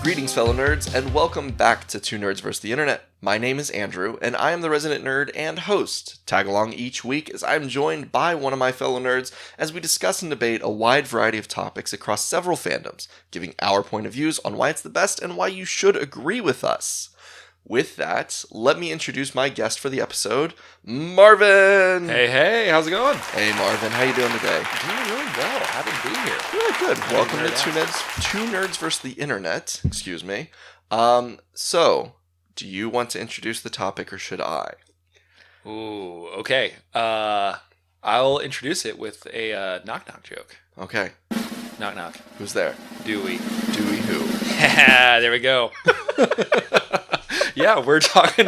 Greetings, fellow nerds, and welcome back to Two Nerds vs. the Internet. My name is Andrew, and I am the resident nerd and host. Tag along each week as I am joined by one of my fellow nerds as we discuss and debate a wide variety of topics across several fandoms, giving our point of views on why it's the best and why you should agree with us. With that, let me introduce my guest for the episode, Marvin! Hey, how's it going? Hey, Marvin, how you doing today? Doing really well. Happy to be here. Really good. Welcome to Two Nerds vs. the Internet. Excuse me. So, do you want to introduce the topic or should I? Ooh, okay. I'll introduce it with a knock-knock joke. Okay. Knock-knock. Who's there? Dewey. Dewey who? There we go. Yeah, we're talking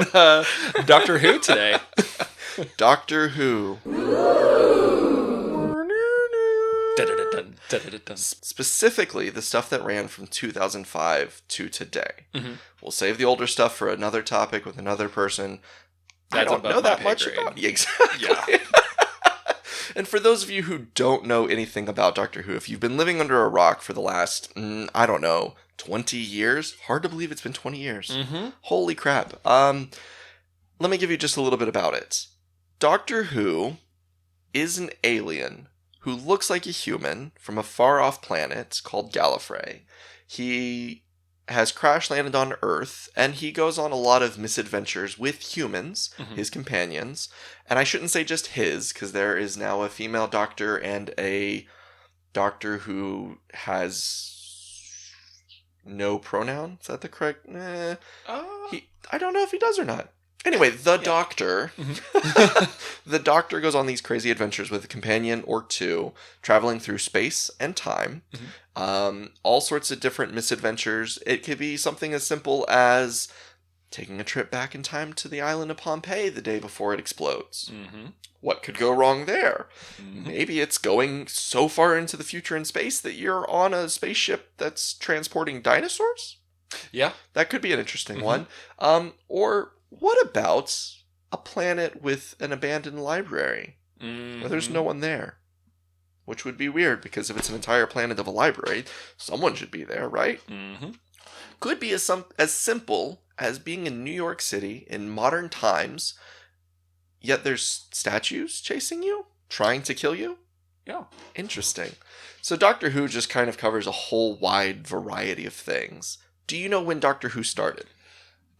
Doctor Who today. Doctor Who. Specifically, the stuff that ran from 2005 to today. Mm-hmm. We'll save the older stuff for another topic with another person. I don't know that much about it. Exactly. Yeah. And for those of you who don't know anything about Doctor Who, if you've been living under a rock for the last, 20 years? Hard to believe it's been 20 years. Mm-hmm. Holy crap. Let me give you just a little bit about it. Doctor Who is an alien who looks like a human from a far-off planet called Gallifrey. He has crash-landed on Earth, and he goes on a lot of misadventures with humans, his companions. And I shouldn't say just his, because there is now a female doctor and a doctor who has no pronoun. Is that the correct? I don't know if he does or not. Anyway, the doctor, the doctor goes on these crazy adventures with a companion or two, traveling through space and time. All sorts of different misadventures. It could be something as simple as taking a trip back in time to the island of Pompeii the day before it explodes. What could go wrong there? Maybe it's going so far into the future in space that you're on a spaceship that's transporting dinosaurs? Yeah. That could be an interesting one. Or what about a planet with an abandoned library where there's no one there? Which would be weird, because if it's an entire planet of a library, someone should be there, right? Could be as simple as being in New York City in modern times, yet there's statues chasing you, trying to kill you? Yeah. Interesting. So Doctor Who just kind of covers a whole wide variety of things. Do you know when Doctor Who started?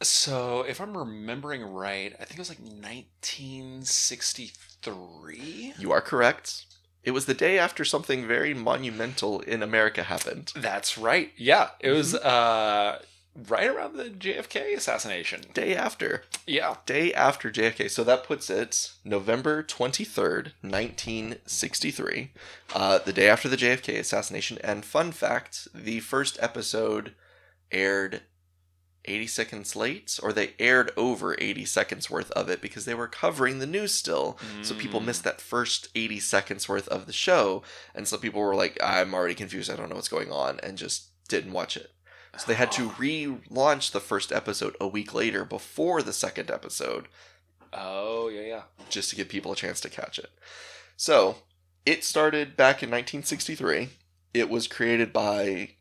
So, if I'm remembering right, I think it was like 1963? You are correct. It was the day after something very monumental in America happened. That's right. Yeah. It was right around the JFK assassination. Day after. Yeah. Day after JFK. So that puts it November 23rd, 1963. The day after the JFK assassination. And fun fact, the first episode aired 80 seconds late, or they aired over 80 seconds worth of it because they were covering the news still. So people missed that first 80 seconds worth of the show. And some people were like, I'm already confused. I don't know what's going on, and just didn't watch it. So they had to relaunch the first episode a week later before the second episode. Oh, yeah. Just to give people a chance to catch it. So it started back in 1963. It was created by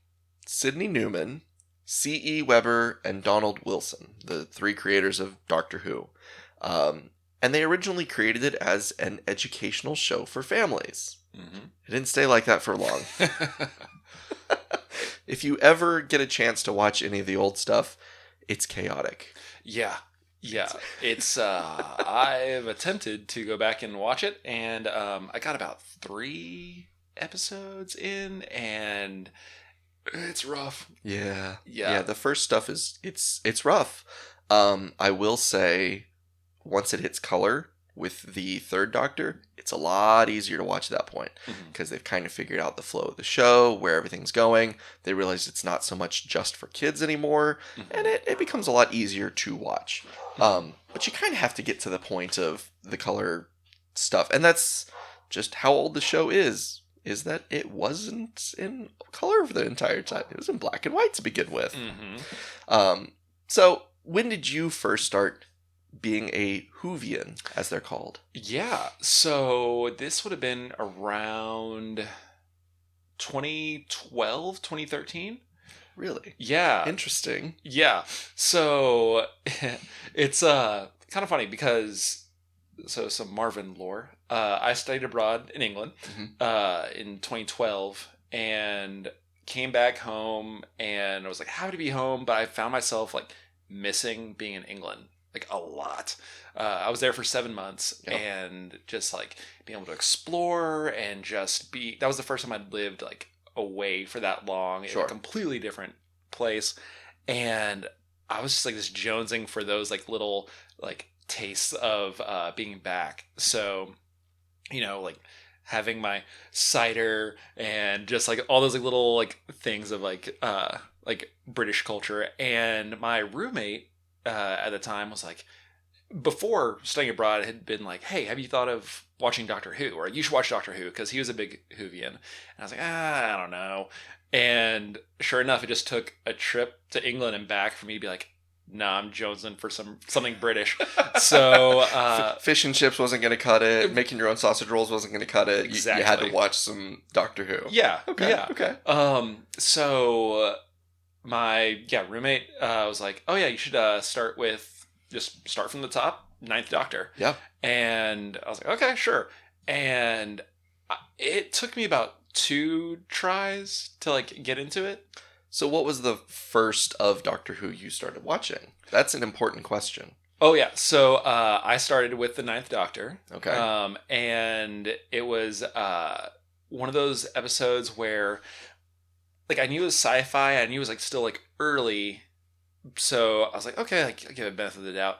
Sidney Newman, C.E. Weber, and Donald Wilson, the three creators of Doctor Who. And they originally created it as an educational show for families. It didn't stay like that for long. If you ever get a chance to watch any of the old stuff, it's chaotic. Yeah. It's I've attempted to go back and watch it, and I got about 3 episodes in, and it's rough. Yeah. The first stuff is it's rough. I will say, once it hits color with the third Doctor, it's a lot easier to watch at that point, because they've kind of figured out the flow of the show, where everything's going. They realize it's not so much just for kids anymore, and it becomes a lot easier to watch. But you kind of have to get to the point of the color stuff, and that's just how old the show is that it wasn't in color for the entire time. It was in black and white to begin with. So when did you first start being a Whovian, as they're called? Yeah, so this would have been around 2012, 2013. Really? Yeah. Interesting. Yeah. So it's kind of funny because some Marvin lore. I studied abroad in England in 2012 and came back home, and I was like happy to be home, but I found myself like missing being in England like a lot. I was there for 7 months and just like being able to explore and just be. That was the first time I'd lived like away for that long in a completely different place, and I was just like this jonesing for those like little like tastes of being back. So, like having my cider and just like all those like little like things of like British culture. And my roommate at the time was like, before studying abroad, had been like, hey, have you thought of watching Doctor Who? Or you should watch Doctor Who, because he was a big Whovian. And I was like, I don't know. And sure enough, it just took a trip to England and back for me to be like, nah, I'm jonesing for something British. So fish and chips wasn't going to cut it. Making your own sausage rolls wasn't going to cut it. Exactly. You had to watch some Doctor Who. Yeah. Okay. Yeah. Okay. So my roommate was like, oh yeah, you should start from the top, Ninth Doctor. Yeah. And I was like, okay, sure. And it took me about 2 tries to like get into it. So what was the first of Doctor Who you started watching? That's an important question. Oh, yeah. So I started with the Ninth Doctor. Okay. And it was one of those episodes where like I knew it was sci-fi. I knew it was like still like early. So I was like, okay, like, I'll give it benefit of the doubt.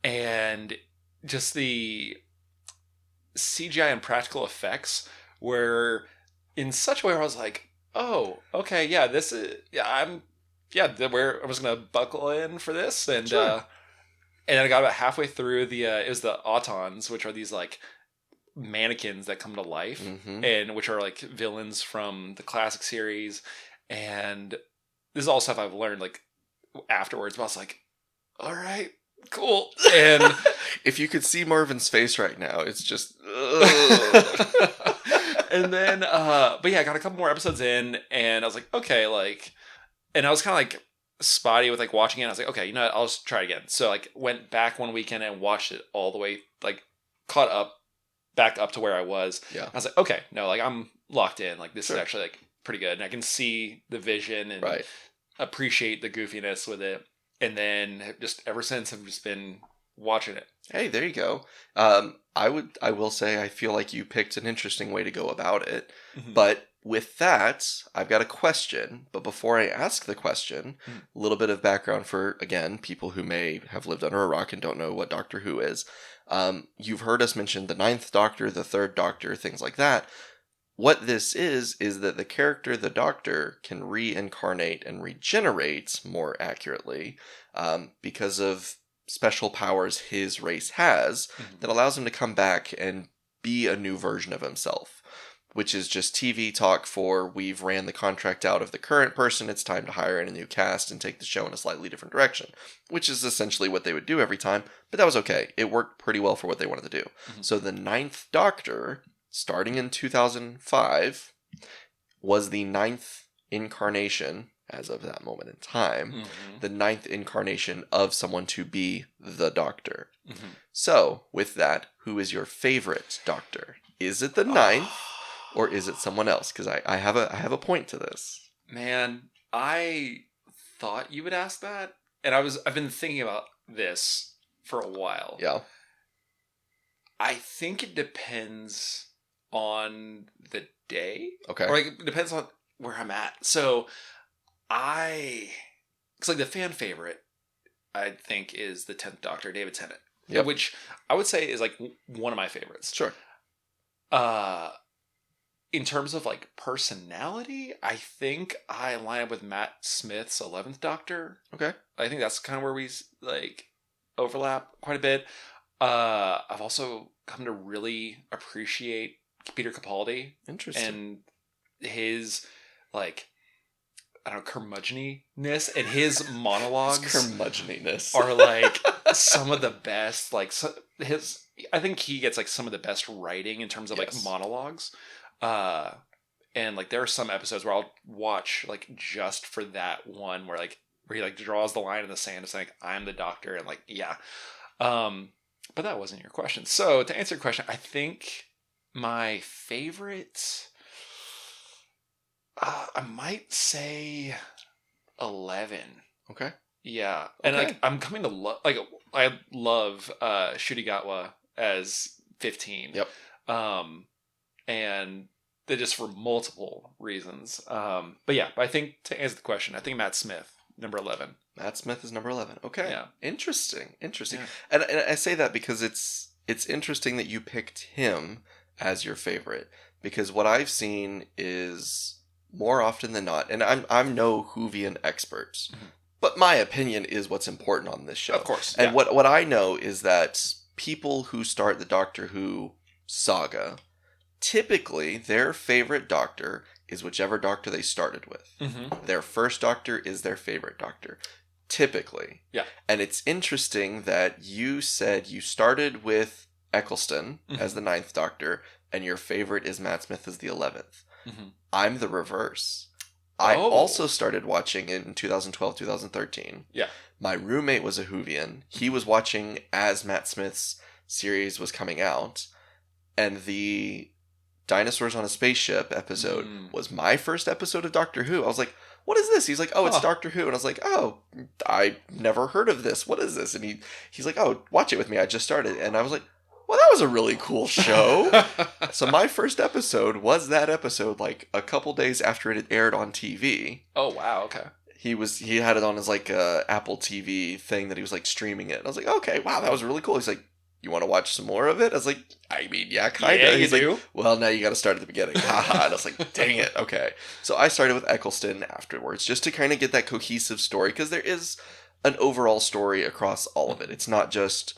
And just the CGI and practical effects were in such a way where I was like, oh, okay, yeah, this is, I was going to buckle in for this. And, and then I got about halfway through it was the Autons, which are these like mannequins that come to life and which are like villains from the classic series. And this is all stuff I've learned like afterwards, but I was like, all right, cool. And if you could see Marvin's face right now, it's just and then but yeah, I got a couple more episodes in and I was like, okay, like, and I was kind of like spotty with like watching it. I was like, okay, you know what? I'll just try it again. So like went back one weekend and watched it all the way, like caught up back up to where I was. Yeah. I was like, okay, no, like I'm locked in. Like this is actually like pretty good. And I can see the vision and appreciate the goofiness with it. And then just ever since I've just been watching it. Hey, there you go. I will say I feel like you picked an interesting way to go about it. But with that, I've got a question. But before I ask the question, a little bit of background for, again, people who may have lived under a rock and don't know what Doctor Who is. You've heard us mention the Ninth Doctor, the Third Doctor, things like that. What this is that the character, the Doctor, can reincarnate and regenerate, more accurately, because of special powers his race has that allows him to come back and be a new version of himself, which is just TV talk for we've ran the contract out of the current person, it's time to hire in a new cast and take the show in a slightly different direction, which is essentially what they would do every time, but that was okay. It worked pretty well for what they wanted to do. So the Ninth Doctor, starting in 2005, was the 9th incarnation, as of that moment in time, the 9th incarnation of someone to be the Doctor. So, with that, who is your favorite Doctor? Is it the 9th, or is it someone else? Because I have a point to this. Man, I thought you would ask that, and I've been thinking about this for a while. Yeah. I think it depends on the day. Okay. Or like, it depends on where I'm at. So it's like the fan favorite, I think, is the 10th Doctor, David Tennant. Yep. Which I would say is like one of my favorites. Sure. In terms of like personality, I think I line up with Matt Smith's 11th Doctor. Okay. I think that's kind of where we like overlap quite a bit. I've also come to really appreciate Peter Capaldi. Interesting. And his like, I don't know, curmudgeon-ness, and his monologues curmudgeon-ness are like some of the best. Like I think he gets like some of the best writing in terms of like monologues. And like there are some episodes where I'll watch like just for that one where he like draws the line in the sand. It's like I'm the doctor and like yeah. But that wasn't your question. So to answer your question, I think my favorite, I might say 11. Okay. Yeah, and like I'm coming to I love Shurigawa as 15. Yep. And they're just for multiple reasons. But I think to answer the question, I think Matt Smith, number 11. Matt Smith is number 11. Okay. Yeah. Interesting. Yeah. And I say that because it's interesting that you picked him as your favorite, because what I've seen is more often than not, and I'm no Whovian expert, but my opinion is what's important on this show. Of course. And what I know is that people who start the Doctor Who saga, typically their favorite Doctor is whichever Doctor they started with. Mm-hmm. Their first Doctor is their favorite Doctor. Typically. Yeah. And it's interesting that you said you started with Eccleston as the 9th Doctor, and your favorite is Matt Smith as the 11th. Mm-hmm. I'm the reverse. I also started watching in 2012, 2013. Yeah. My roommate was a Whovian. He was watching as Matt Smith's series was coming out, and the Dinosaurs on a Spaceship episode was my first episode of Doctor Who. I was like, what is this? He's like, oh, it's Doctor Who. And I was like, oh, I never heard of this. What is this? And he's like, oh, watch it with me. I just started. And I was like, well, that was a really cool show. So my first episode was that episode like a couple days after it had aired on TV. Oh, wow. Okay. He had it on his like Apple TV thing that he was like streaming it. And I was like, okay, wow, that was really cool. He's like, you want to watch some more of it? I was like, I mean, yeah, kind of. Yeah, He's you like, well, now you got to start at the beginning. Haha. And I was like, dang it. Okay. So I started with Eccleston afterwards just to kind of get that cohesive story, because there is an overall story across all of it. It's not just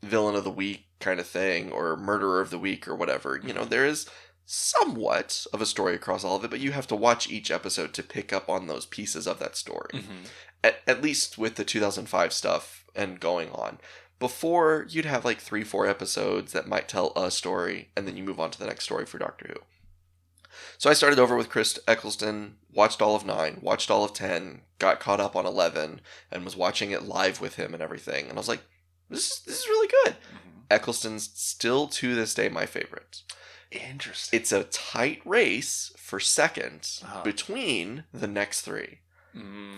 villain of the week kind of thing or murderer of the week or whatever. You know, there is somewhat of a story across all of it, but you have to watch each episode to pick up on those pieces of that story. Mm-hmm. At least with the 2005 stuff and going on. Before, you'd have like 3-4 episodes that might tell a story, and then you move on to the next story for Doctor Who. So I started over with Chris Eccleston, watched all of 9, watched all of 10, got caught up on 11, and was watching it live with him and everything. And I was like, this is really good. Mm-hmm. Eccleston's still to this day my favorite. Interesting. It's a tight race for second between the next 3.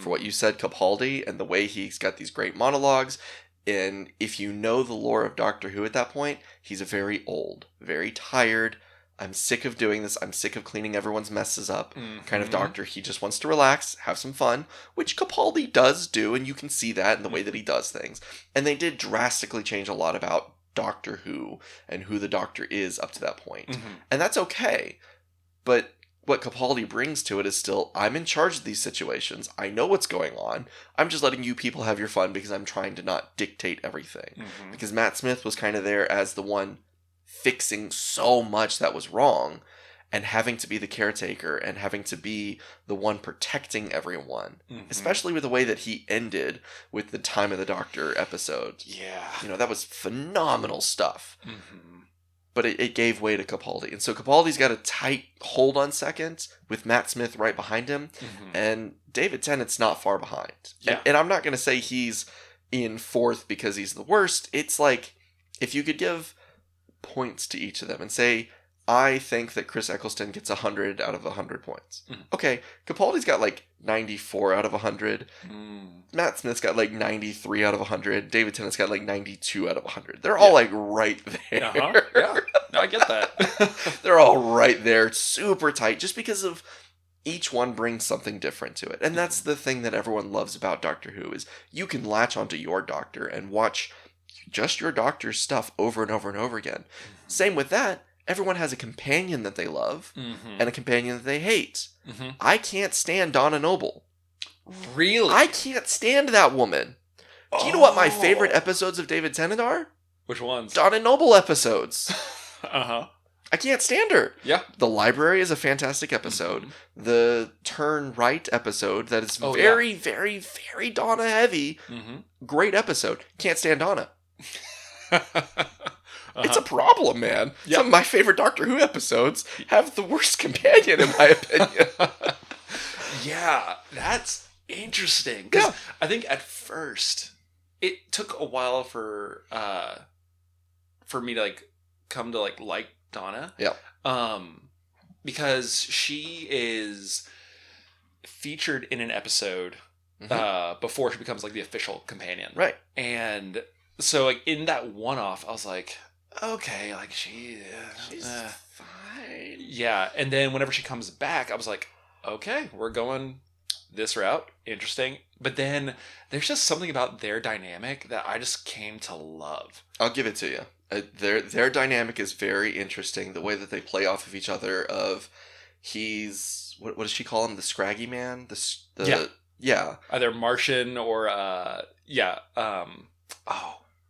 For what you said, Capaldi, and the way he's got these great monologues. And if you know the lore of Doctor Who at that point, he's a very old, very tired, I'm sick of doing this, I'm sick of cleaning everyone's messes up kind of Doctor. He just wants to relax, have some fun, which Capaldi does do, and you can see that in the way that he does things. And they did drastically change a lot about Doctor Who and who the Doctor is up to that point. Mm-hmm. And that's okay. But what Capaldi brings to it is still, I'm in charge of these situations. I know what's going on. I'm just letting you people have your fun because I'm trying to not dictate everything. Mm-hmm. Because Matt Smith was kind of there as the one fixing so much that was wrong and having to be the caretaker and having to be the one protecting everyone. Mm-hmm. Especially with the way that he ended with the Time of the Doctor episode. Yeah. You know, that was phenomenal stuff. Mm-hmm. But it gave way to Capaldi. And so Capaldi's got a tight hold on second with Matt Smith right behind him. Mm-hmm. And David Tennant's not far behind. Yeah. And I'm not going to say he's in 4th because he's the worst. It's like, if you could give points to each of them and say, I think that Chris Eccleston gets 100 out of 100 points. Mm-hmm. Okay, Capaldi's got like 94 out of 100. Matt Smith's got like 93 out of 100. David Tennant's got like 92 out of 100. They're all like right there. Uh-huh. Yeah, no, I get that. They're all right there. It's super tight just because of each one brings something different to it. And that's the thing that everyone loves about Doctor Who is you can latch onto your Doctor and watch just your Doctor's stuff over and over and over again. Mm-hmm. Same with that. Everyone has a companion that they love and a companion that they hate. Mm-hmm. I can't stand Donna Noble. Really? I can't stand that woman. Do you know what my favorite episodes of David Tennant are? Which ones? Donna Noble episodes. Uh-huh. I can't stand her. Yeah. The Library is a fantastic episode. Mm-hmm. The Turn Right episode that is very, very Donna heavy. Mm-hmm. Great episode. Can't stand Donna. It's a problem, man. Yep. Some of my favorite Doctor Who episodes have the worst companion, in my opinion. Yeah, that's interesting. Because I think at first, it took a while for me to, like, come to, like Donna. Yeah. Because she is featured in an episode before she becomes, like, the official companion. Right. And so, like, in that one-off, I was like, okay, like, she's fine. Yeah, and then whenever she comes back, I was like, okay, we're going this route. Interesting. But then there's just something about their dynamic that I just came to love. I'll give it to you. Their dynamic is very interesting. The way that they play off of each other. He's what does she call him? The Scraggy Man. Yeah. Either Martian or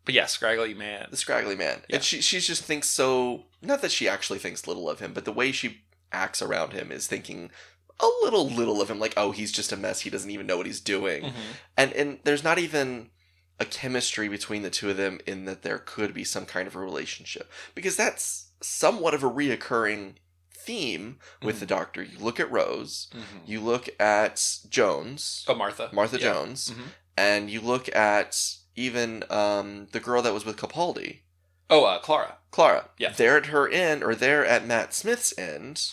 but yeah, Scraggly Man. The Scraggly Man. Yeah. And she just thinks so. Not that she actually thinks little of him, but the way she acts around him is thinking a little of him, like, oh, he's just a mess. He doesn't even know what he's doing. And there's not even a chemistry between the two of them in that there could be some kind of a relationship, because that's somewhat of a reoccurring theme with the Doctor. You look at Rose, you look at Jones. Oh, Martha Jones, and you look at even the girl that was with Capaldi. Oh, Clara. Yeah. They're at her end, or they're at Matt Smith's end.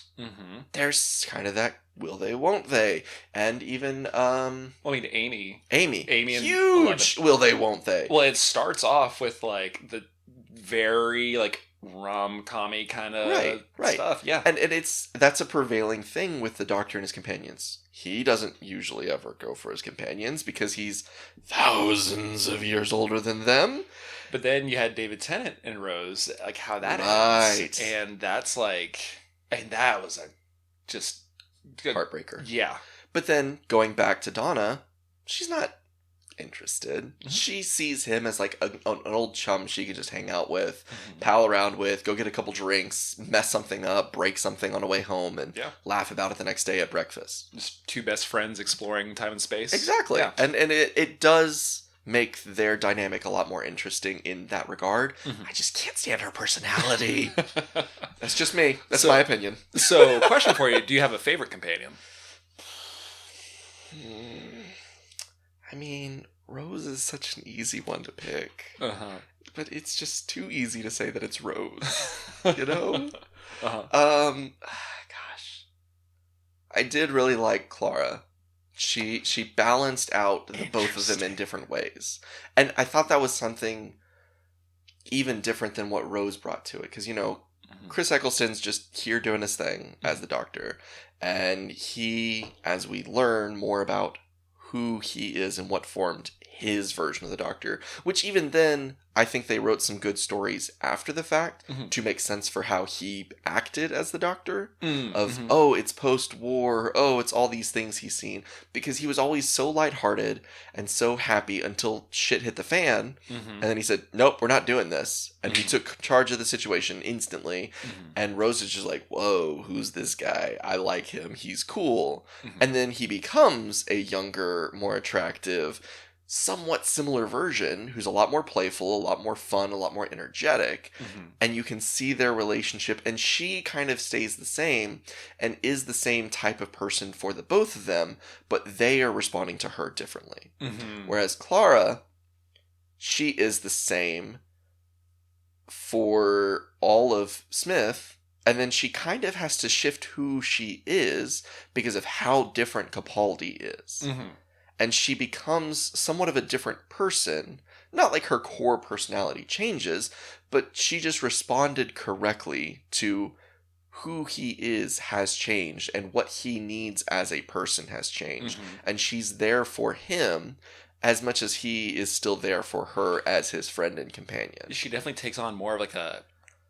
There's kind of that will they, won't they? And even, Amy. Huge will they, won't they? Well, it starts off with, like, the very, like, rom-commy kind of stuff. Yeah. And that's a prevailing thing with the Doctor and his companions. He doesn't usually ever go for his companions because he's thousands of years older than them. But then you had David Tennant and Rose, like, how that ends. And that's like, and that was just heartbreaker. Yeah. But then going back to Donna, she's not interested. She sees him as like an old chum she could just hang out with, pal around with, go get a couple drinks, mess something up, break something on the way home, and laugh about it the next day at breakfast. Just two best friends exploring time and space. Exactly. Yeah. And it does make their dynamic a lot more interesting in that regard. I just can't stand her personality. That's just me. That's my opinion. So, question for you. Do you have a favorite companion? I mean, Rose is such an easy one to pick. But it's just too easy to say that it's Rose. You know? Gosh. I did really like Clara. She balanced out the both of them in different ways. And I thought that was something even different than what Rose brought to it. Because, you know, Chris Eccleston's just here doing his thing as the Doctor. And he, as we learn more about who he is and what formed his version of the Doctor, which even then, I think they wrote some good stories after the fact to make sense for how he acted as the Doctor. Oh, it's post-war, oh, it's all these things he's seen. Because he was always so lighthearted and so happy until shit hit the fan, and then he said, nope, we're not doing this. And he took charge of the situation instantly, and Rose is just like, whoa, who's this guy? I like him, he's cool. And then he becomes a younger, more attractive, somewhat similar version who's a lot more playful, a lot more fun, a lot more energetic, and you can see their relationship, and she kind of stays the same and is the same type of person for the both of them, but they are responding to her differently. Whereas Clara, she is the same for all of Smith, and then she kind of has to shift who she is because of how different Capaldi is. And she becomes somewhat of a different person. Not like her core personality changes, but she just responded correctly to who he is has changed and what he needs as a person has changed. And she's there for him as much as he is still there for her as his friend and companion. She definitely takes on more of like a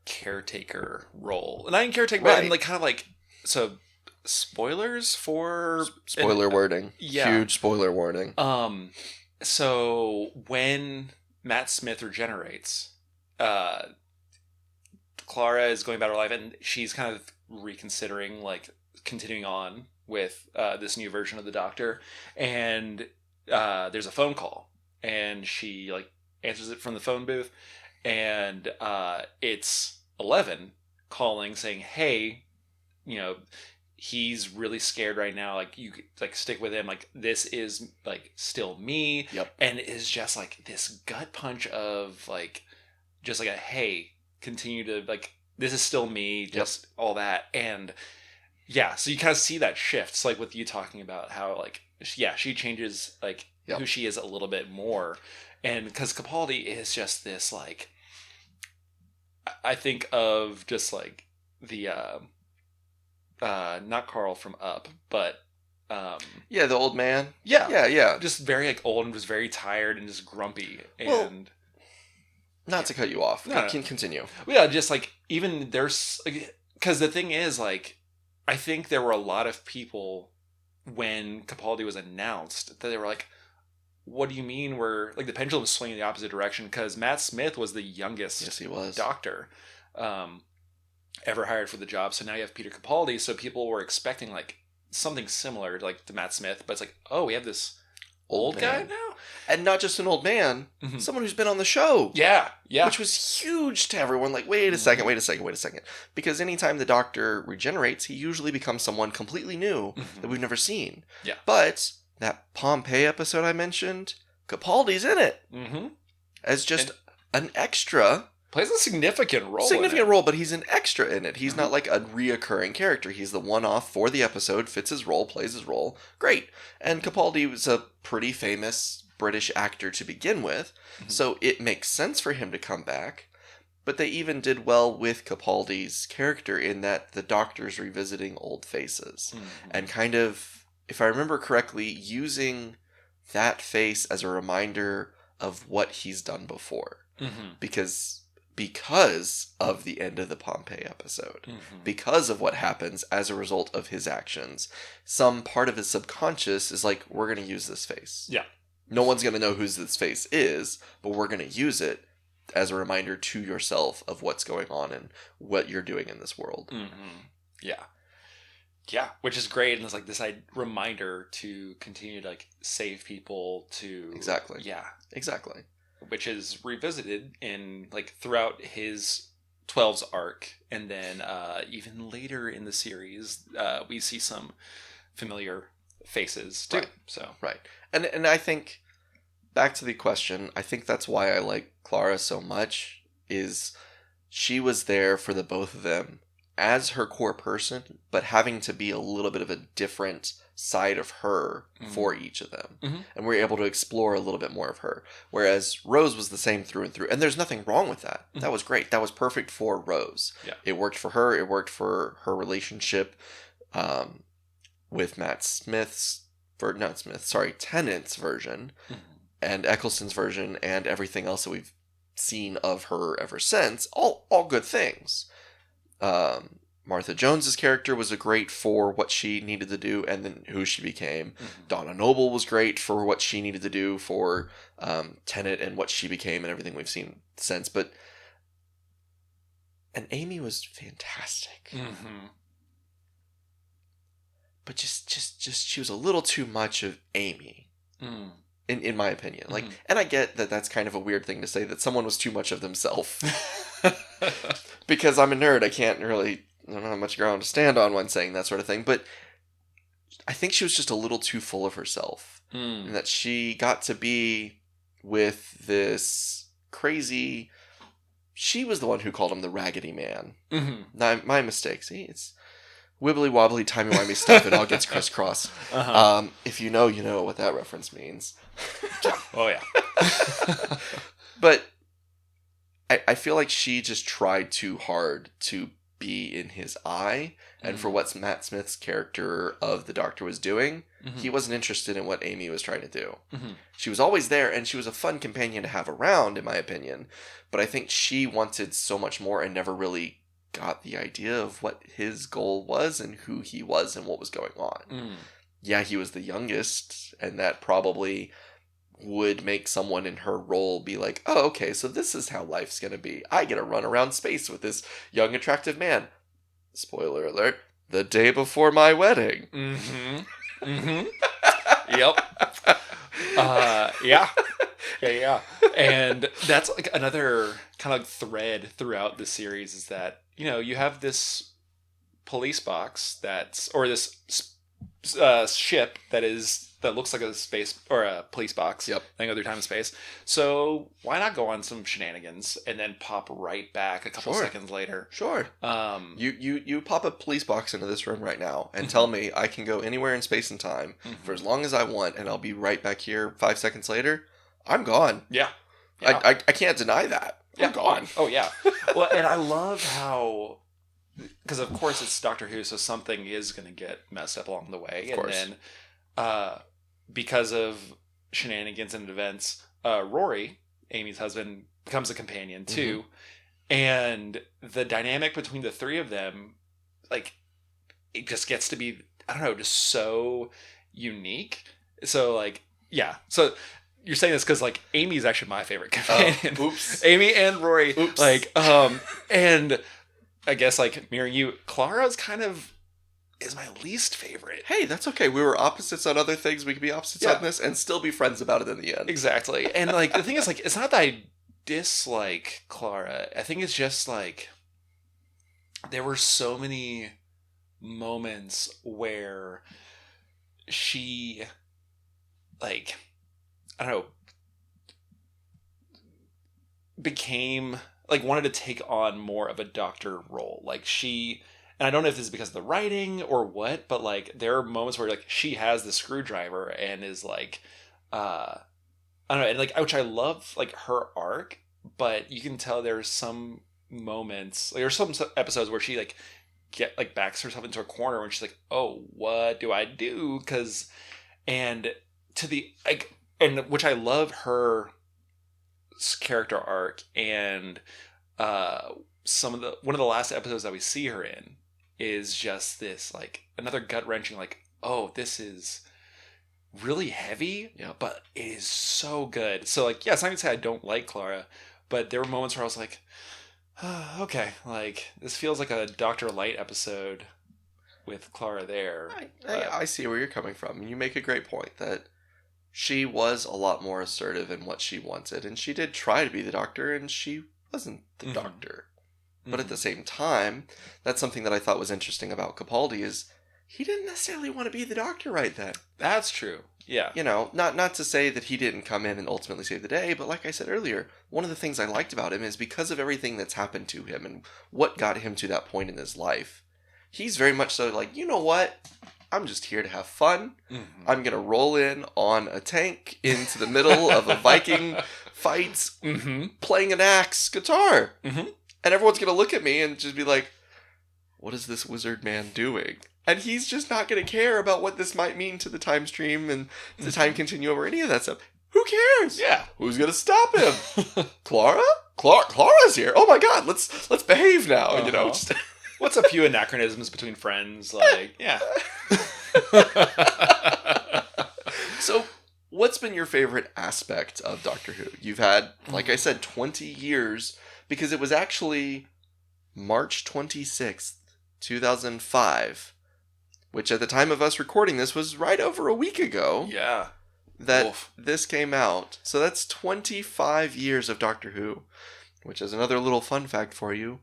caretaker role. Not even caretaker, but like kind of like... So... Spoilers for... Spoiler wording. Yeah. Huge spoiler warning. So when Matt Smith regenerates, Clara is going about her life, and she's kind of reconsidering, like, continuing on with this new version of the Doctor, and there's a phone call, and she, like, answers it from the phone booth, And it's 11 calling saying, hey, you know, he's really scared right now. Like, you like stick with him. Like, this is like still me. Yep. And it's just like this gut punch of like, just like a, hey, continue to like, this is still me. Just all that. And yeah, so you kind of see that shift. It's like with you talking about how like, yeah, she changes like who she is a little bit more. And because Capaldi is just this like, I think of just like the not Carl from Up, but the old man. Yeah. Just very like old and was very tired and just grumpy. And not to cut you off. No. Can continue. Yeah, just like even there's because the thing is like I think there were a lot of people when Capaldi was announced that they were like, what do you mean we're like the pendulum was swinging the opposite direction? Because Matt Smith was the youngest doctor ever hired for the job. So now you have Peter Capaldi. So people were expecting like something similar like to Matt Smith, but it's like, oh, we have this old guy now, and not just an old man, someone who's been on the show. Yeah, which was huge to everyone. Like, wait a second, because anytime the Doctor regenerates, he usually becomes someone completely new that we've never seen. Yeah, but that Pompeii episode I mentioned, Capaldi's in it as just an extra. Plays a significant role, but he's an extra in it. He's not like a reoccurring character. He's the one-off for the episode, fits his role, plays his role. Great. And Capaldi was a pretty famous British actor to begin with, so it makes sense for him to come back. But they even did well with Capaldi's character in that the Doctor's revisiting old faces. And kind of, if I remember correctly, using that face as a reminder of what he's done before. Because of the end of the Pompeii episode, because of what happens as a result of his actions, some part of his subconscious is like, we're going to use this face. Yeah. No one's going to know who this face is, but we're going to use it as a reminder to yourself of what's going on and what you're doing in this world. Yeah. Yeah, which is great. And it's like this reminder to continue to like save people to... Exactly. Yeah. Exactly. Which is revisited in like throughout his 12's arc, and then even later in the series, we see some familiar faces too. Right. And I think back to the question, I think that's why I like Clara so much. Is she was there for the both of them as her core person, but having to be a little bit of a different side of her for each of them. And we're able to explore a little bit more of her. Whereas Rose was the same through and through. And there's nothing wrong with that. That was great. That was perfect for Rose. Yeah. It worked for her. It worked for her relationship with Tennant's version and Eccleston's version and everything else that we've seen of her ever since. All good things. Martha Jones's character was great for what she needed to do and then who she became. Donna Noble was great for what she needed to do for Tennant and what she became and everything we've seen since. And Amy was fantastic. But just she was a little too much of Amy. In my opinion. Like, and I get that that's kind of a weird thing to say, that someone was too much of themselves. Because I'm a nerd, I don't have much ground to stand on when saying that sort of thing, but I think she was just a little too full of herself. And that she got to be with this crazy... She was the one who called him the Raggedy Man. My mistake. See, it's wibbly wobbly, timey-wimey stuff. It all gets crisscrossed. If you know what that reference means. Oh, yeah. But I feel like she just tried too hard to be in his eye, and for what Matt Smith's character of the Doctor was doing, he wasn't interested in what Amy was trying to do. She was always there, and she was a fun companion to have around, in my opinion, but I think she wanted so much more and never really got the idea of what his goal was and who he was and what was going on. Yeah, he was the youngest, and that probably would make someone in her role be like, oh, okay, so this is how life's gonna be. I get to run around space with this young, attractive man. Spoiler alert, the day before my wedding. Yep. Yeah. And that's like another kind of thread throughout the series is that, you have this police box or this ship that looks like a space or a police box. Yep. They go through time and space. So why not go on some shenanigans and then pop right back a couple seconds later? Sure. You pop a police box into this room right now and tell me I can go anywhere in space and time for as long as I want, and I'll be right back here 5 seconds later. I'm gone. Yeah. I can't deny that. I'm gone. Oh yeah. Well, and I love how. Because of course it's Doctor Who, so something is going to get messed up along the way. Of course. And then, because of shenanigans and events, Rory, Amy's husband, becomes a companion too. And the dynamic between the three of them, like, it just gets to be, I don't know, just so unique. So, like, yeah. So you're saying this because, like, Amy's actually my favorite companion. Oops. Amy and Rory. Oops. Like, and I guess, like, mirroring you, Clara's kind of is my least favorite. Hey, that's okay. We were opposites on other things. We could be opposites on this and still be friends about it in the end. Exactly. And, like, the thing is, like, it's not that I dislike Clara. I think it's just, like, there were so many moments where she, like, I don't know, became, like, wanted to take on more of a doctor role. Like, and I don't know if this is because of the writing or what, but, like, there are moments where, like, she has the screwdriver and is, like, I don't know, and, like, which I love, like, her arc, but you can tell there's some moments, like, there's some episodes where she, like, backs herself into a corner when she's like, oh, what do I do? And which I love her character arc, and one of the last episodes that we see her in is just this, like, another gut-wrenching, like, oh, this is really heavy, but it is so good. So, like, yeah, it's not even to say I don't like Clara, but there were moments where I was like, oh, okay, like, this feels like a Dr. Light episode with Clara there. I see where you're coming from. You make a great point that she was a lot more assertive in what she wanted, and she did try to be the Doctor, and she wasn't the Doctor. But at the same time, that's something that I thought was interesting about Capaldi is he didn't necessarily want to be the Doctor right then. That's true. Yeah. Not to say that he didn't come in and ultimately save the day, but like I said earlier, one of the things I liked about him is because of everything that's happened to him and what got him to that point in his life, he's very much so like, you know what? I'm just here to have fun. I'm going to roll in on a tank into the middle of a Viking fight, playing an axe guitar. And everyone's going to look at me and just be like, what is this wizard man doing? And he's just not going to care about what this might mean to the time stream and the time continuum or any of that stuff. Who cares? Yeah. Who's going to stop him? Clara? Clara's here. Oh my God, let's behave now. Just... What's a few anachronisms between friends? Like, yeah. So, what's been your favorite aspect of Doctor Who? You've had, like I said, 20 years, because it was actually March 26th, 2005, which at the time of us recording this was right over a week ago. Yeah. That this came out. So that's 25 years of Doctor Who, which is another little fun fact for you.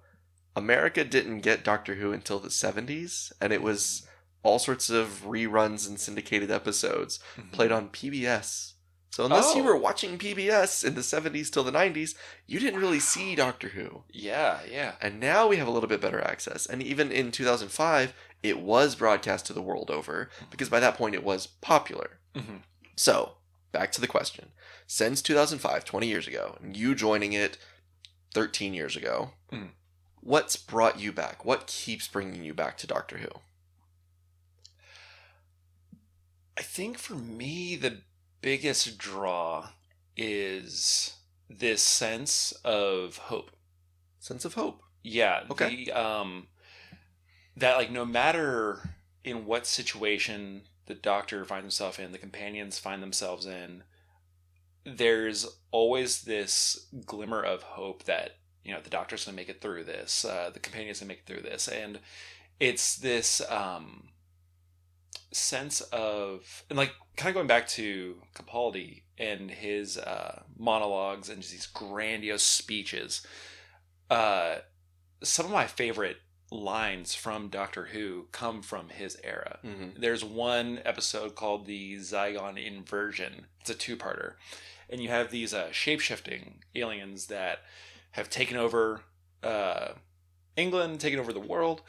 America didn't get Doctor Who until the 70s, and it was all sorts of reruns and syndicated episodes played on PBS. So unless you were watching PBS in the 70s till the 90s, you didn't really see Doctor Who. Yeah. And now we have a little bit better access. And even in 2005, it was broadcast to the world over, because by that point it was popular. So, back to the question. Since 2005, 20 years ago, and you joining it 13 years ago, what's brought you back? What keeps bringing you back to Doctor Who? I think for me, the biggest draw is this sense of hope. Sense of hope? Yeah. Okay. That, like, no matter in what situation the Doctor finds himself in, the companions find themselves in, there's always this glimmer of hope that, the Doctor's going to make it through this. The companion's going to make it through this. And it's this sense of, and like kind of going back to Capaldi and his monologues and just these grandiose speeches. Some of my favorite lines from Doctor Who come from his era. Mm-hmm. There's one episode called the Zygon Inversion. It's a two-parter. And you have these shape-shifting aliens that have taken over England, taken over the world.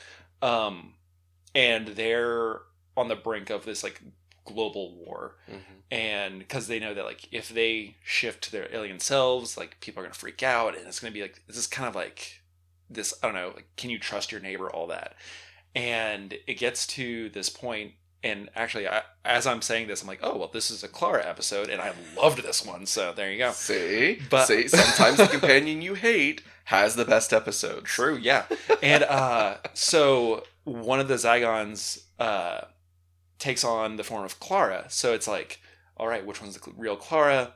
And they're on the brink of this like global war. Mm-hmm. And because they know that like if they shift to their alien selves, like people are going to freak out. And it's going to be like, this is kind of like this, I don't know, like, can you trust your neighbor, all that. And it gets to this point, and actually as I'm saying this, I'm like, oh well, this is a Clara episode and I loved this one, so there you go. See sometimes the companion you hate has the best episode. True, yeah. And so one of the Zygons takes on the form of Clara, so it's like, all right, which one's the real Clara?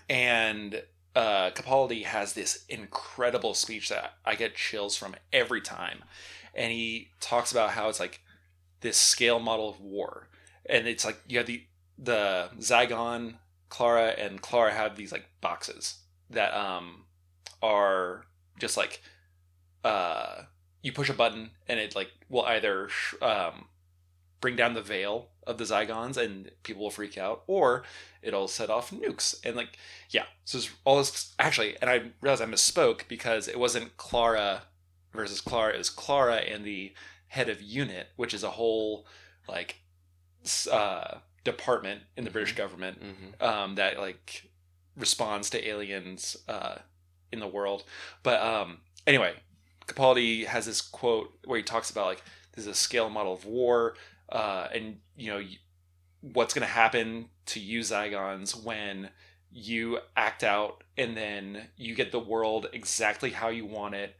And Capaldi has this incredible speech that I get chills from every time. And he talks about how it's like this scale model of war. And it's like you have the Zygon, Clara, and Clara have these like boxes that are just like you push a button and it like will either bring down the veil of the Zygons and people will freak out, or it'll set off nukes. And like, yeah, so it's all this, actually, and I realized I misspoke because it wasn't Clara versus Clara, it was Clara and the head of unit, which is a whole like department in the British government that like responds to aliens in the world. But anyway, Capaldi has this quote where he talks about like, this is a scale model of war. And you know what's going to happen to you Zygons when you act out and then you get the world exactly how you want it.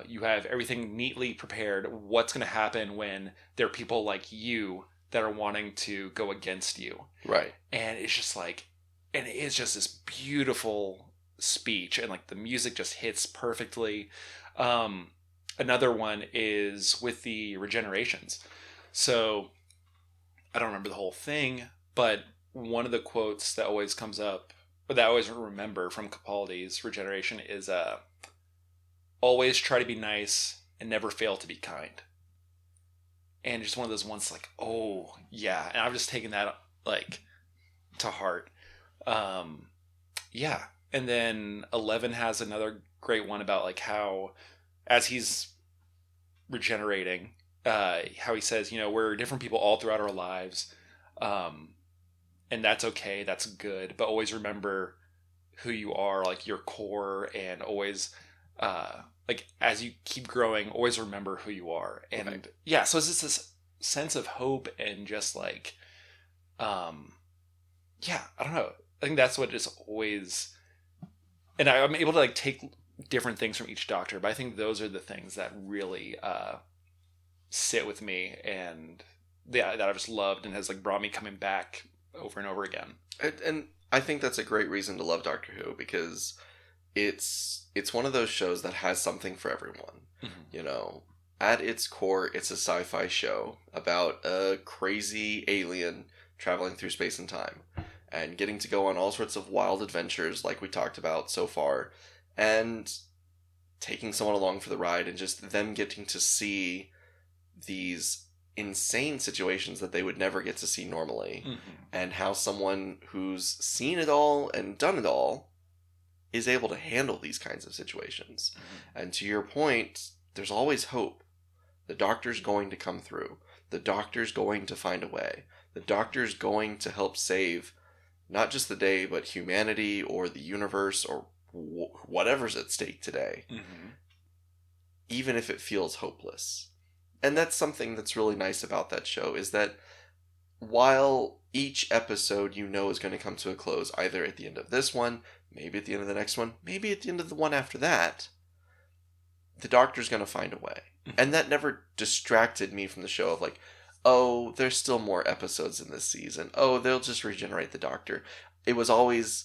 You have everything neatly prepared. What's going to happen when there are people like you that are wanting to go against you? Right. And it's just like, and it's just this beautiful speech, and like the music just hits perfectly. Another one is with the regenerations. So I don't remember the whole thing, but one of the quotes that always comes up, or that I always remember from Capaldi's regeneration is always try to be nice and never fail to be kind. And just one of those ones like, oh yeah. And I've just taken that like to heart. Yeah. And then 11 has another great one about like how as he's regenerating, how he says, you know, we're different people all throughout our lives, and that's okay, that's good, but always remember who you are, like your core, and always like as you keep growing, always remember who you are. And okay. Yeah, so it's just this sense of hope and just like yeah, I don't know, I think that's what is always, and I'm able to like take different things from each Doctor, but I think those are the things that really sit with me, and yeah, that I've just loved and has like brought me coming back over and over again. And I think that's a great reason to love Doctor Who, because it's one of those shows that has something for everyone. Mm-hmm. You know, at its core, it's a sci-fi show about a crazy alien traveling through space and time and getting to go on all sorts of wild adventures like we talked about so far, and taking someone along for the ride, and just them getting to see these insane situations that they would never get to see normally. Mm-hmm. And how someone who's seen it all and done it all is able to handle these kinds of situations. Mm-hmm. And to your point, there's always hope. The Doctor's going to come through. The Doctor's going to find a way. The Doctor's going to help save not just the day, but humanity or the universe or whatever's at stake today. Mm-hmm. Even if it feels hopeless. And that's something that's really nice about that show, is that while each episode you know is going to come to a close, either at the end of this one, maybe at the end of the next one, maybe at the end of the one after that, the Doctor's going to find a way. Mm-hmm. And that never distracted me from the show of like, oh, there's still more episodes in this season. Oh, they'll just regenerate the Doctor. It was always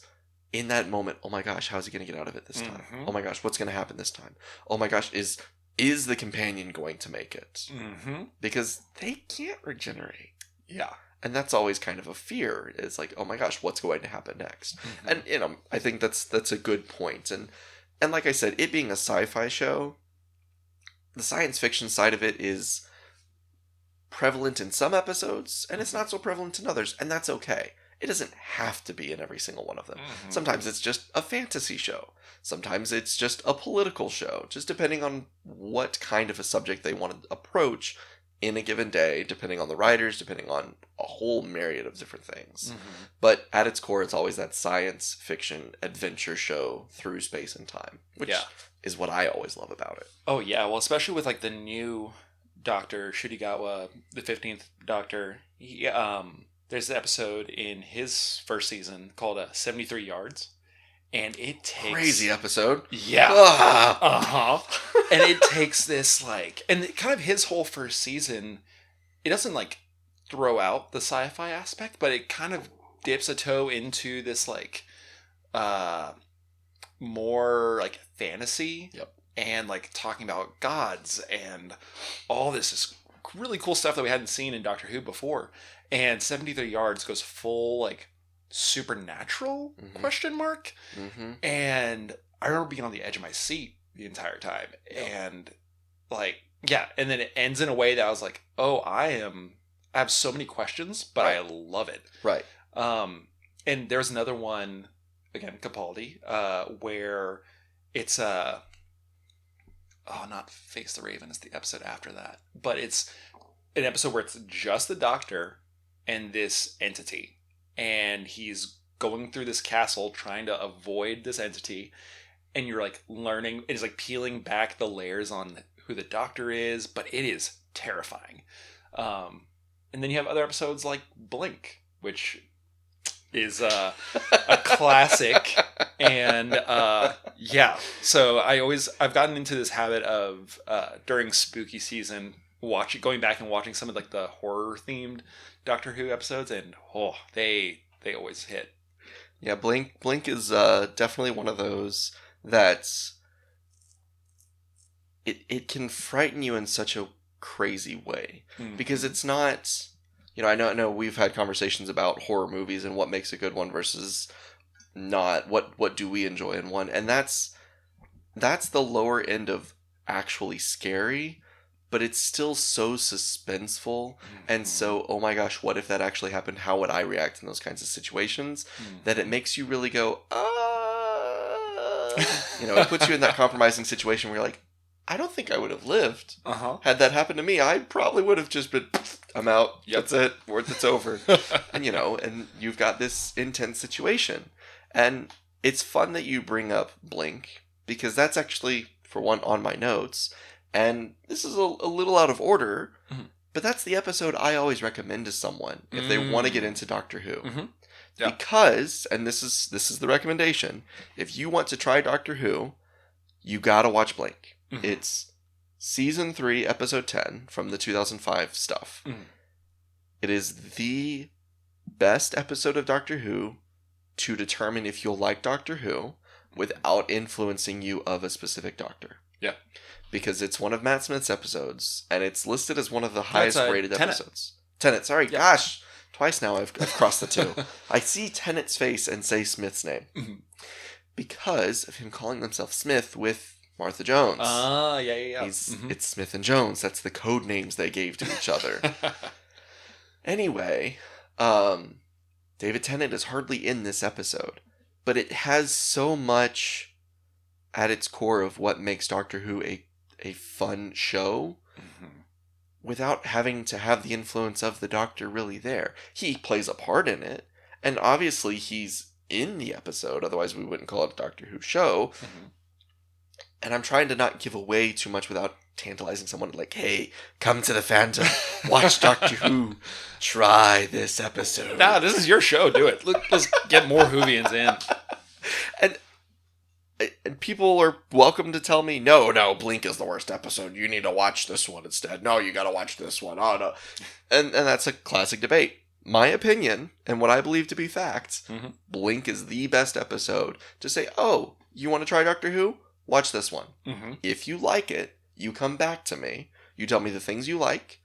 in that moment, oh my gosh, how's he going to get out of it this time? Mm-hmm. Oh my gosh, what's going to happen this time? Oh my gosh, is the companion going to make it? Mm-hmm. Because they can't regenerate. Yeah. And that's always kind of a fear. It's like, oh my gosh, what's going to happen next? And, I think that's a good point. And like I said, it being a sci-fi show, the science fiction side of it is prevalent in some episodes, and it's not so prevalent in others, and that's okay. It doesn't have to be in every single one of them. Sometimes it's just a fantasy show. Sometimes it's just a political show, just depending on what kind of a subject they want to approach in a given day, depending on the writers, depending on a whole myriad of different things. But at its core, it's always that science fiction adventure show through space and time, which is what I always love about it. Oh, yeah. Well, especially with like the new Doctor, Shidigawa, the 15th Doctor. There's an episode in his first season called 73 Yards. And it takes... Crazy episode. Yeah. Uh-huh. And it takes this, like... And kind of his whole first season, it doesn't, like, throw out the sci-fi aspect, but it kind of dips a toe into this, like, more, like, fantasy. Yep. And, like, talking about gods and all this is really cool stuff that we hadn't seen in Doctor Who before. And 73 Yards goes full, like... supernatural question mark. And I remember being on the edge of my seat the entire time. And like, yeah. And then it ends in a way that I was like, oh, I have so many questions, but I love it. Right. And there's another one, again, Capaldi, where it's not Face the Raven, it's the episode after that. But it's an episode where it's just the Doctor and this entity. And he's going through this castle trying to avoid this entity. And you're like learning, it's like peeling back the layers on who the Doctor is, but it is terrifying. And then you have other episodes like Blink, which is a classic. And yeah, so I've gotten into this habit of during spooky season, going back and watching some of like the horror themed Doctor Who episodes, and they always hit. Yeah, Blink is definitely one of those that's it can frighten you in such a crazy way because it's not, I know we've had conversations about horror movies and what makes a good one versus not. What do we enjoy in one, and that's the lower end of actually scary. But it's still so suspenseful and so, oh my gosh, what if that actually happened? How would I react in those kinds of situations? That it makes you really go, it puts you in that compromising situation where you're like, I don't think I would have lived. Had that happened to me, I probably would have just been, I'm out. Yep. That's it. It's over. And, and you've got this intense situation. And it's fun that you bring up Blink because that's actually, for one, on my notes. And this is a little out of order, but that's the episode I always recommend to someone if they want to get into Doctor Who. Yeah. Because, and this is the recommendation, if you want to try Doctor Who, you gotta watch Blink. It's season 3, episode 10 from the 2005 stuff. It is the best episode of Doctor Who to determine if you'll like Doctor Who without influencing you of a specific Doctor. Yeah. Because it's one of Matt Smith's episodes, and it's listed as one of the highest rated episodes. Tenet, sorry. Yeah. Gosh, twice now I've crossed the two. I see Tenet's face and say Smith's name. Because of him calling himself Smith with Martha Jones. Yeah. It's Smith and Jones. That's the code names they gave to each other. Anyway, David Tennant is hardly in this episode, but it has so much at its core of what makes Doctor Who a fun show without having to have the influence of the Doctor really there. He plays a part in it, and obviously he's in the episode, otherwise we wouldn't call it a Doctor Who show. And I'm trying to not give away too much without tantalizing someone like, hey, come to the Phantom, watch Doctor Who, try this episode. Nah, this is your show, do it. Let's get more Whovians in. And people are welcome to tell me, no, Blink is the worst episode. You need to watch this one instead. No, you got to watch this one. Oh, no. And that's a classic debate. My opinion, and what I believe to be fact, Blink is the best episode to say, oh, you want to try Doctor Who? Watch this one. If you like it, you come back to me. You tell me the things you like.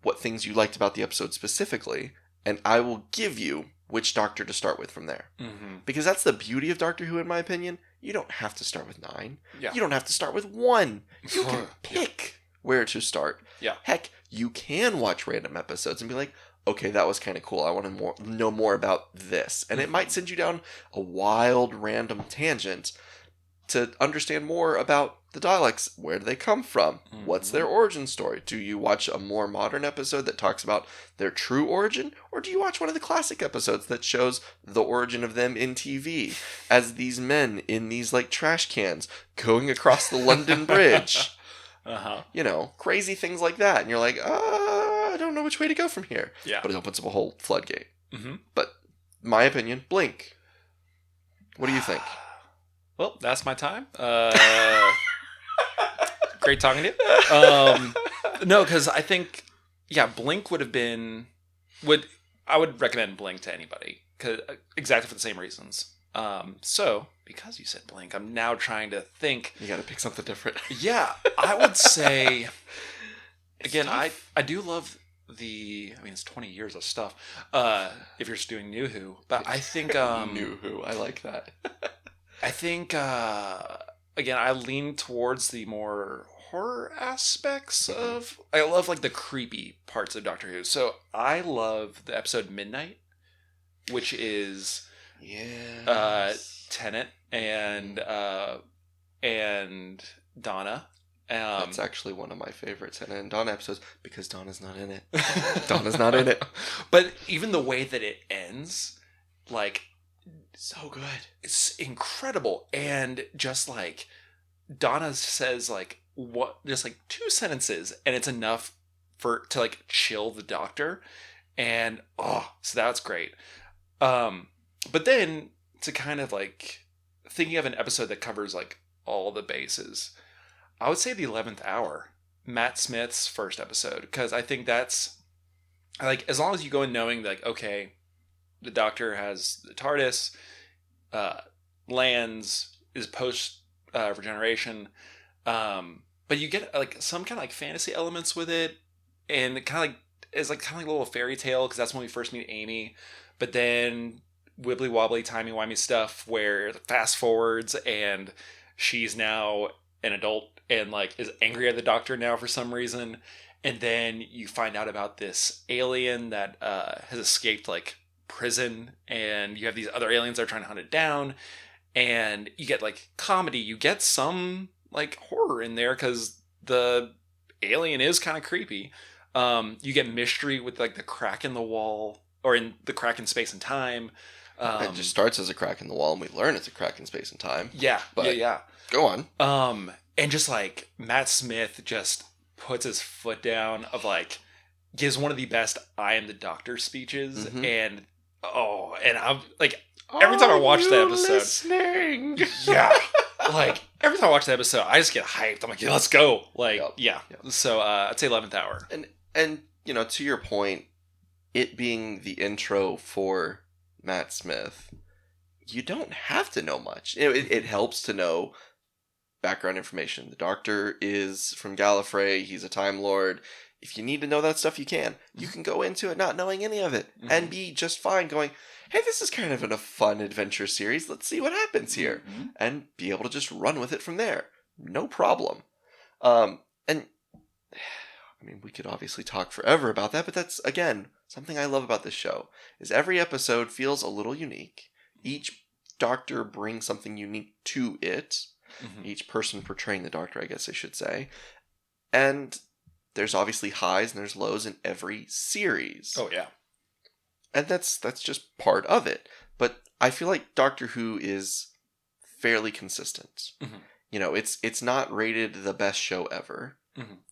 what things you liked about the episode specifically, and I will give you which Doctor to start with from there. Mm-hmm. Because that's the beauty of Doctor Who, in my opinion. You don't have to start with 9. Yeah. You don't have to start with 1. You can pick where to start. Yeah. Heck, you can watch random episodes and be like, okay, that was kind of cool. I want to know more about this. And it might send you down a wild, random tangent to understand more about the Daleks. Where do they come from? Mm-hmm. What's their origin story? Do you watch a more modern episode that talks about their true origin? Or do you watch one of the classic episodes that shows the origin of them in TV as these men in these like trash cans going across the London Bridge? You know, crazy things like that. And you're like, I don't know which way to go from here. Yeah. But it opens up a whole floodgate. Mm-hmm. But my opinion, Blink. What do you think? Well, that's my time. Great talking to you. No, because I think, Blink would have been... I would recommend Blink to anybody. Exactly for the same reasons. So, because you said Blink, I'm now trying to think... You gotta pick something different. Yeah, I would say... Again, I do love the... I mean, it's 20 years of stuff. If you're just doing New Who. But I think... New Who, I like that. I think, again, I lean towards the more horror aspects of... I love, like, the creepy parts of Doctor Who. So, I love the episode Midnight, which is... Tennant and Donna. That's actually one of my favorite Tennant and Donna episodes, because Donna's not in it. Donna's not in it. But even the way that it ends, like... So good. It's incredible. And just like Donna says like just like 2 sentences and it's enough to like chill the Doctor. And so that's great. But then to kind of like thinking of an episode that covers like all the bases, I would say the 11th Hour, Matt Smith's first episode, because I think that's like, as long as you go in knowing like, okay, the Doctor has the TARDIS, lands, is post regeneration, but you get like some kind of like fantasy elements with it, and it kind of like is like kind of like a little fairy tale, because that's when we first meet Amy. But then wibbly wobbly timey wimey stuff where fast forwards and she's now an adult and like is angry at the Doctor now for some reason, and then you find out about this alien that has escaped like prison, and you have these other aliens that are trying to hunt it down, and you get like comedy, you get some like horror in there because the alien is kind of creepy. You get mystery with like the crack in the wall, or in the crack in space and time. It just starts as a crack in the wall and we learn it's a crack in space and time. Yeah, but yeah. Go on. And just like Matt Smith just puts his foot down of like, gives one of the best I am the Doctor speeches, and I'm like, every time I watch the episode, listening? Yeah, like every time I watch the episode, I just get hyped. I'm like, let's go. Like, Yep. So I'd say 11th Hour. And you know, to your point, it being the intro for Matt Smith, you don't have to know much. It helps to know background information. The Doctor is from Gallifrey. He's a Time Lord. If you need to know that stuff, you can. You can go into it not knowing any of it and be just fine going, hey, this is kind of a fun adventure series. Let's see what happens here. And be able to just run with it from there. No problem. And I mean, we could obviously talk forever about that, but that's, again, something I love about this show, is every episode feels a little unique. Each Doctor brings something unique to it. Each person portraying the Doctor, I guess I should say. And there's obviously highs and there's lows in every series. Oh, yeah. And that's just part of it. But I feel like Doctor Who is fairly consistent. You know, it's not rated the best show ever.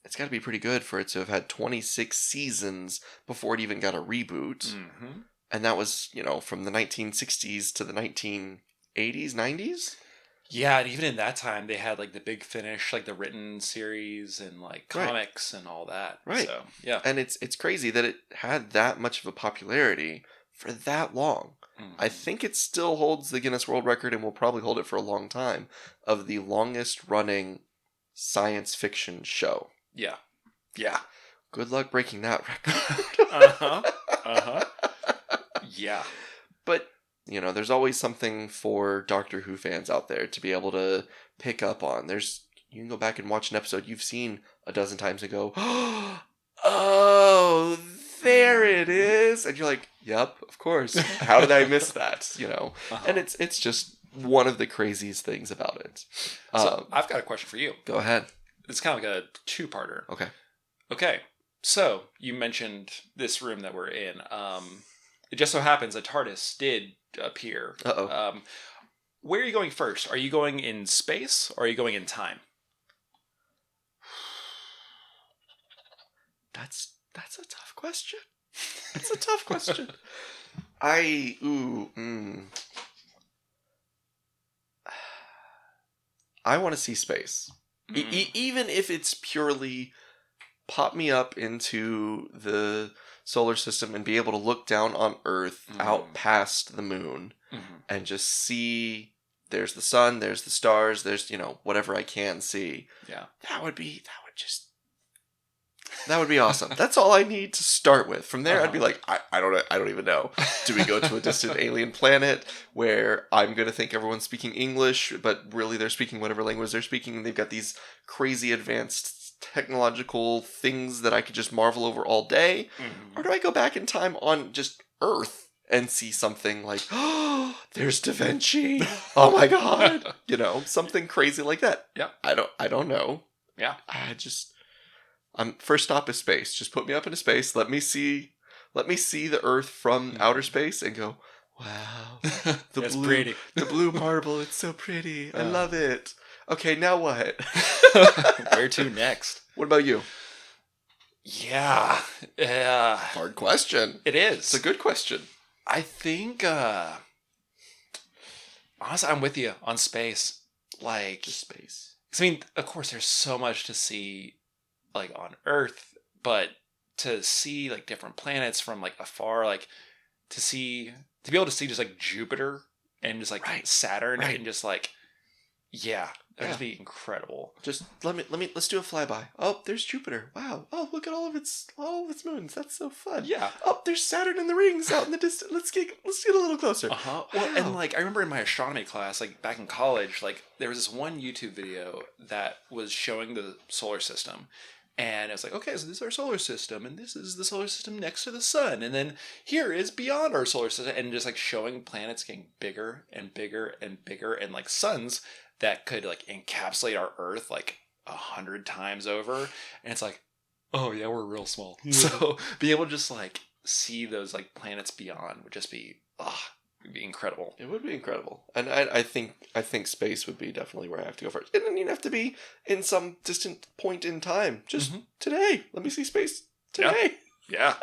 It's got to be pretty good for it to have had 26 seasons before it even got a reboot. And that was, you know, from the 1960s to the 1980s, 90s? Yeah, and even in that time, they had like the Big Finish, like the written series and like comics and all that. Right. So, yeah. And it's crazy that it had that much of a popularity for that long. I think it still holds the Guinness World Record, and will probably hold it for a long time, of the longest running science fiction show. Yeah. Yeah. Good luck breaking that record. Yeah. But, there's always something for Doctor Who fans out there to be able to pick up on. You can go back and watch an episode you've seen a dozen times and go, oh, there it is. And you're like, yep, of course. How did I miss that? And it's just one of the craziest things about it. So I've got a question for you. Go ahead. It's kind of like a two-parter. Okay. So you mentioned this room that we're in. It just so happens a TARDIS did appear. Where are you going first? Are you going in space or are you going in time? That's a tough question. It's a tough question. I want to see space. Even if it's purely pop me up into the solar system and be able to look down on Earth out past the moon and just see there's the sun, there's the stars, there's, whatever I can see. Yeah. That would be awesome. That's all I need to start with. From there, I'd be like, I don't even know. Do we go to a distant alien planet where I'm going to think everyone's speaking English, but really they're speaking whatever language they're speaking, and they've got these crazy advanced technological things that I could just marvel over all day? Or do I go back in time on just Earth and see something like, oh, there's Da Vinci. Oh my God. Something crazy like that. Yeah. I don't know. Yeah. First stop is space. Just put me up into space. Let me see the Earth from outer space and go, wow. It's pretty. The blue marble, it's so pretty. I love it. Okay, now what? Where to next? What about you? Yeah. Hard question. It is. It's a good question. I think, honestly, I'm with you on space. Just space. I mean, of course, there's so much to see, like, on Earth, but to see, like, different planets from, like, afar, like, to be able to see just, like, Jupiter and just, like, Saturn and just, like, that'd be incredible. Just let's do a flyby. Oh, there's Jupiter. Wow. Oh, look at all of its moons. That's so fun. Yeah. Oh, there's Saturn and the rings out in the distance. Let's get a little closer. Wow. Well, and like I remember in my astronomy class, like back in college, like there was this one YouTube video that was showing the solar system. And it was like, okay, so this is our solar system, and this is the solar system next to the sun, and then here is beyond our solar system, and just like showing planets getting bigger and bigger and bigger, and like suns that could like encapsulate our Earth like 100 times over, and it's like, oh yeah, we're real small. Yeah. So being able to just like see those like planets beyond would just be, it'd be incredible. It would be incredible, and I think space would be definitely where I have to go first. And then you'd have to be in some distant point in time. Just today, let me see space today. Yeah.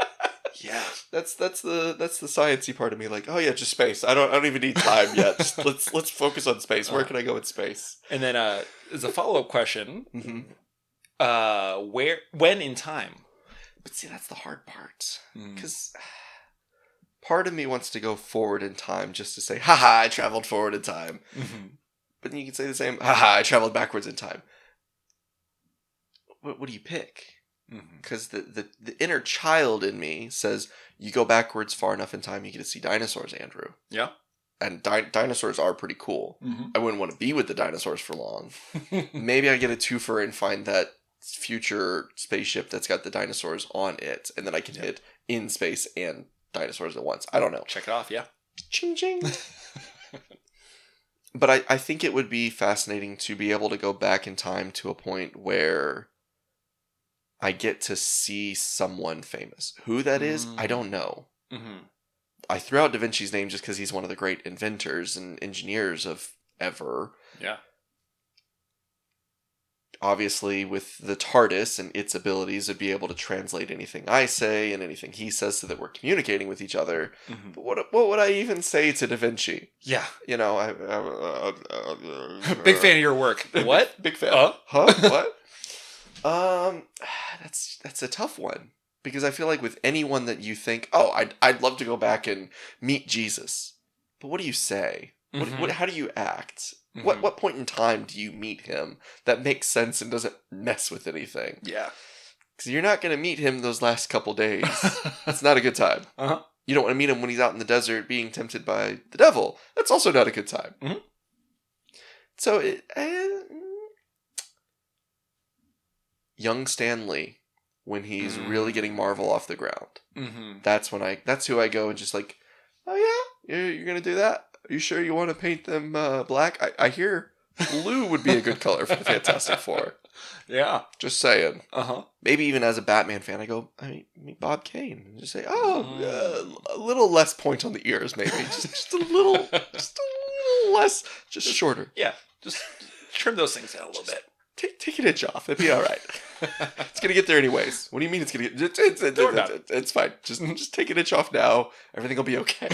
Yeah. That's the sciencey part of me. Like, oh yeah, just space. I don't even need time yet. Just let's focus on space. Where can I go in space? And then as a follow-up question, when in time? But see, that's the hard part, because part of me wants to go forward in time just to say, haha, I traveled forward in time. But then you can say the same, haha, I traveled backwards in time. What do you pick? Because the inner child in me says, you go backwards far enough in time, you get to see dinosaurs, Andrew. Yeah. And dinosaurs are pretty cool. I wouldn't want to be with the dinosaurs for long. Maybe I get a twofer and find that future spaceship that's got the dinosaurs on it, and then I can hit in space and dinosaurs at once. I don't know. Check it off, yeah. Ching ching. But I think it would be fascinating to be able to go back in time to a point where I get to see someone famous. Who that is, I don't know. I threw out Da Vinci's name just because he's one of the great inventors and engineers of ever. Yeah. Obviously, with the TARDIS and its abilities to be able to translate anything I say and anything he says so that we're communicating with each other. But what would I even say to Da Vinci? Yeah. Big fan of your work. What? Big fan. What? That's a tough one, because I feel like with anyone that you think, oh, I'd love to go back and meet Jesus, but what do you say? How do you act? What point in time do you meet him that makes sense and doesn't mess with anything? Yeah. Because you're not going to meet him those last couple days. It's not a good time. Uh-huh. You don't want to meet him when he's out in the desert being tempted by the devil. That's also not a good time. Mm-hmm. So, young Stan Lee, when he's really getting Marvel off the ground, that's who I go and just like, oh yeah, you're going to do that? Are you sure you want to paint them black? I hear blue would be a good color for the Fantastic Four. Yeah. Just saying. Uh-huh. Maybe even as a Batman fan, I go, I mean Bob Kane. And just say, a little less point on the ears, maybe. just a little less, just shorter. Yeah. Just trim those things down a little bit. Take an inch off. It'd be all right. It's going to get there anyways. What do you mean it's going to get... It's fine. Just take an inch off now. Everything will be okay.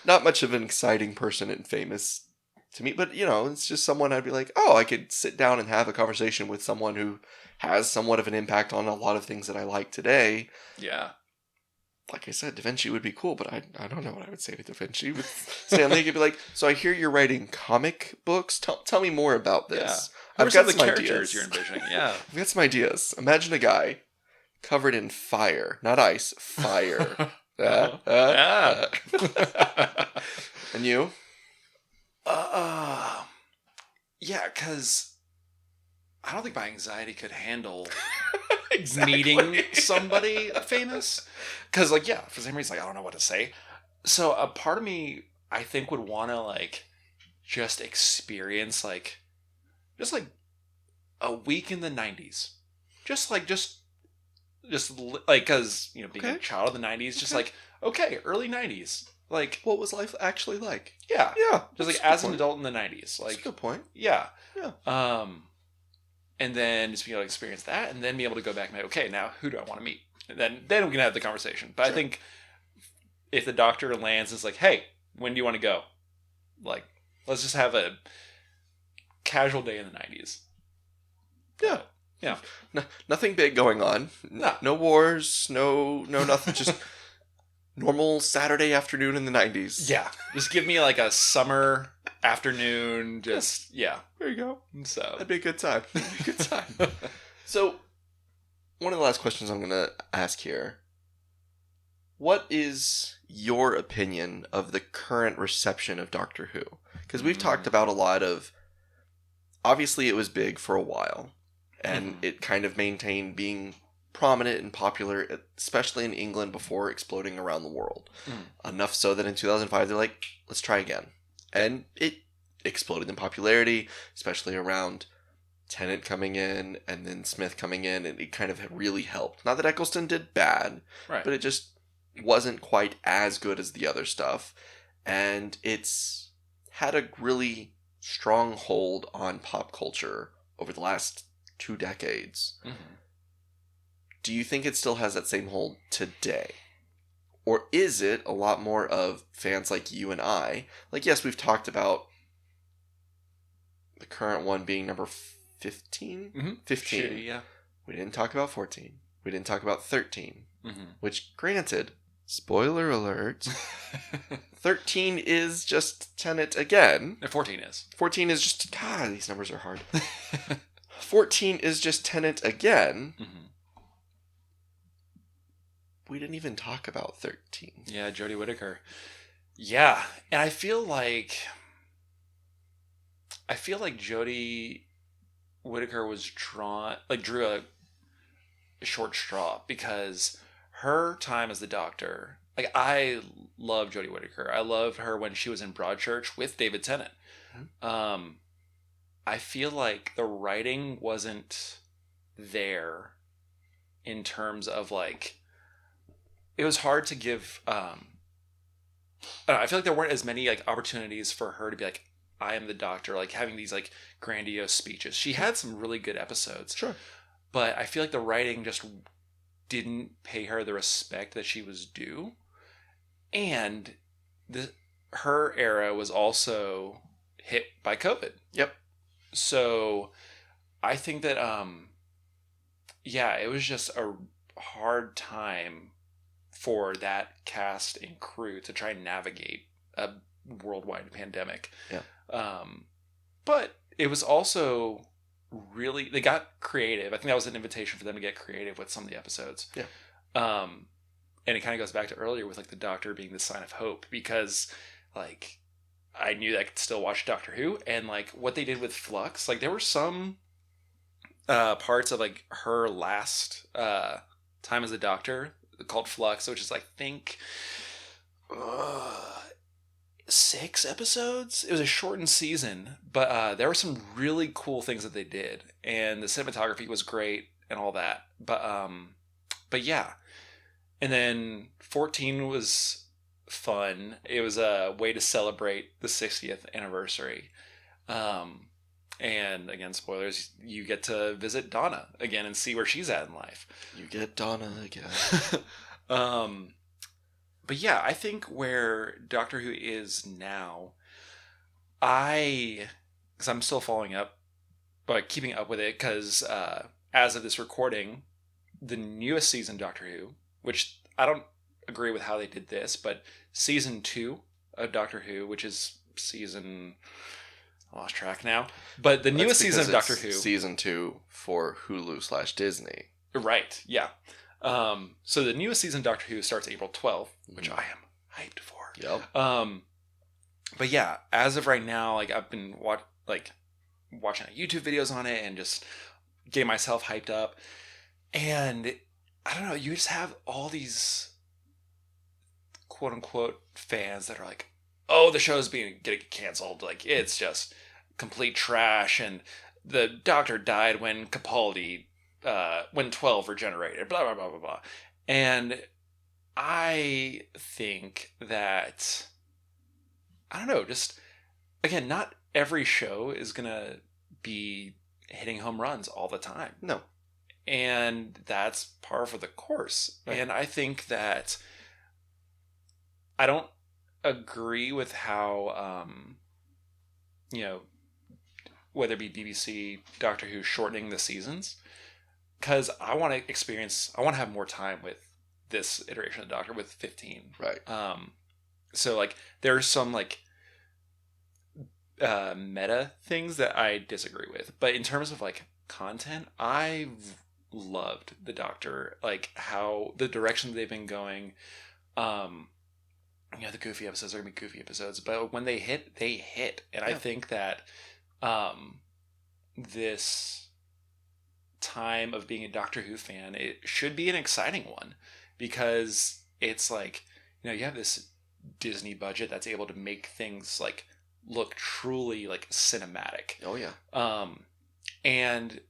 Not much of an exciting person and famous to me, but, it's just someone I'd be like, I could sit down and have a conversation with someone who has somewhat of an impact on a lot of things that I like today. Yeah. Like I said, Da Vinci would be cool, but I don't know what I would say to Da Vinci. With Stan Lee, could be like, so I hear you're writing comic books? Tell me more about this. Yeah. I've got some characters ideas. You're envisioning? Yeah. I've got some ideas. Imagine a guy covered in fire. Not ice, fire. And you? Yeah, because I don't think my anxiety could handle exactly. meeting somebody famous. Because, for some reason, I don't know what to say. So a part of me, I think, would want to, just experience, just a week in the 90s. Just because, being a child of the 90s, just early 90s. What was life actually like? Yeah. Yeah. Just as an adult in the 90s. That's a good point. Yeah. Yeah. And then just be able to experience that and then be able to go back and be okay, now who do I want to meet? And then we can have the conversation. But sure. I think if the doctor lands and is like, hey, when do you want to go? Let's just have a casual day in the 90s. Yeah. Yeah. Nothing big going on. No wars, no nothing. Just normal Saturday afternoon in the 90s. Yeah. Just give me a summer afternoon. Just, yeah. There you go. So that'd be a good time. So, one of the last questions I'm going to ask here. What is your opinion of the current reception of Doctor Who? Because we've talked about a lot of... Obviously, it was big for a while. And it kind of maintained being prominent and popular, especially in England, before exploding around the world. Enough so that in 2005, they're like, let's try again. And it exploded in popularity, especially around Tennant coming in and then Smith coming in, and it kind of really helped. Not that Eccleston did bad, right, but it just wasn't quite as good as the other stuff. And it's had a really strong hold on pop culture over the last 2 decades. Do you think it still has that same hold today? Or is it a lot more of fans like you and I? Yes, we've talked about the current one being number 15? 15. Shitty, yeah. We didn't talk about 14. We didn't talk about 13. Which, granted, spoiler alert, 13 is just Tenet again. 14 is. 14 is just... God, these numbers are hard. 14 is just Tenet again. We didn't even talk about 13. Yeah, Jodie Whittaker. Yeah, and I feel like Jodie Whittaker was drew a short straw, because her time as the Doctor, I love Jodie Whittaker. I loved her when she was in Broadchurch with David Tennant. I feel like the writing wasn't there in terms of it was hard to give I feel like there weren't as many opportunities for her to be I am the Doctor, having these grandiose speeches. She had some really good episodes. Sure. But I feel like the writing just didn't pay her the respect that she was due. And her era was also hit by COVID. Yep. So I think that it was just a hard time for that cast and crew to try and navigate a worldwide pandemic. Yeah. But it was also really, they got creative. I think that was an invitation for them to get creative with some of the episodes. Yeah. And it kind of goes back to earlier with like the Doctor being the sign of hope, because like I knew that I could still watch Doctor Who, and like what they did with Flux, like there were some parts of like her last time as a Doctor called Flux, which is I think 6 episodes. It was a shortened season, but there were some really cool things that they did, and the cinematography was great and all that. But yeah. And then 14 was fun. It was a way to celebrate the 60th anniversary. And again, spoilers, you get to visit Donna again and see where she's at in life. You get Donna again. But yeah, I think where Doctor Who is now, because I'm still following up, but keeping up with it, because as of this recording, the newest season Doctor Who, which I don't agree with how they did this, but season 2 of Doctor Who, which is season... I lost track now. But the newest season of Doctor Who... Season 2 for Hulu/Disney. Right, yeah. So the newest season of Doctor Who starts April 12th, which I am hyped for. Yep. But yeah, as of right now, like I've been watching YouTube videos on it and just getting myself hyped up. And I don't know, you just have all these quote unquote fans that are like, oh, the show's getting canceled. Like it's just complete trash, and the Doctor died when Capaldi, when 12 regenerated, blah, blah, blah, blah, blah. And I think that, I don't know, just, again, not every show is going to be hitting home runs all the time. No. And that's par for the course. Right. And I think that I don't agree with how, whether it be BBC, Doctor Who shortening the seasons, because I want to have more time with this iteration of Doctor with 15. Right. So like there's some like meta things that I disagree with, but in terms of like content, I've loved the Doctor, like how the direction they've been going. The goofy episodes are gonna be goofy episodes, but when they hit, and I think that this time of being a Doctor Who fan, it should be an exciting one, because it's like, you have this Disney budget that's able to make things like look truly like cinematic. Oh yeah. And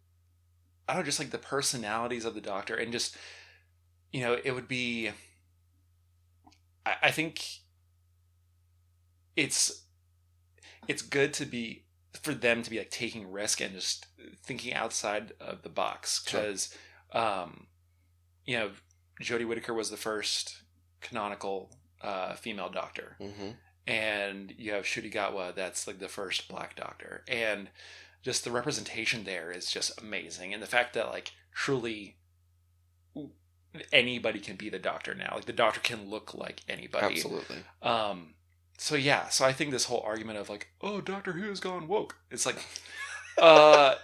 I don't know, just like the personalities of the Doctor, and just, it would be, I think it's good for them to be like taking risk and just thinking outside of the box, because Jodie Whittaker was the first canonical female Doctor, and you have Ncuti Gatwa, that's like the first Black Doctor, and just the representation there is just amazing, and the fact that like truly anybody can be the Doctor now, like the Doctor can look like anybody. Absolutely. So I think this whole argument of like, oh, Doctor Who's gone woke, it's like, no,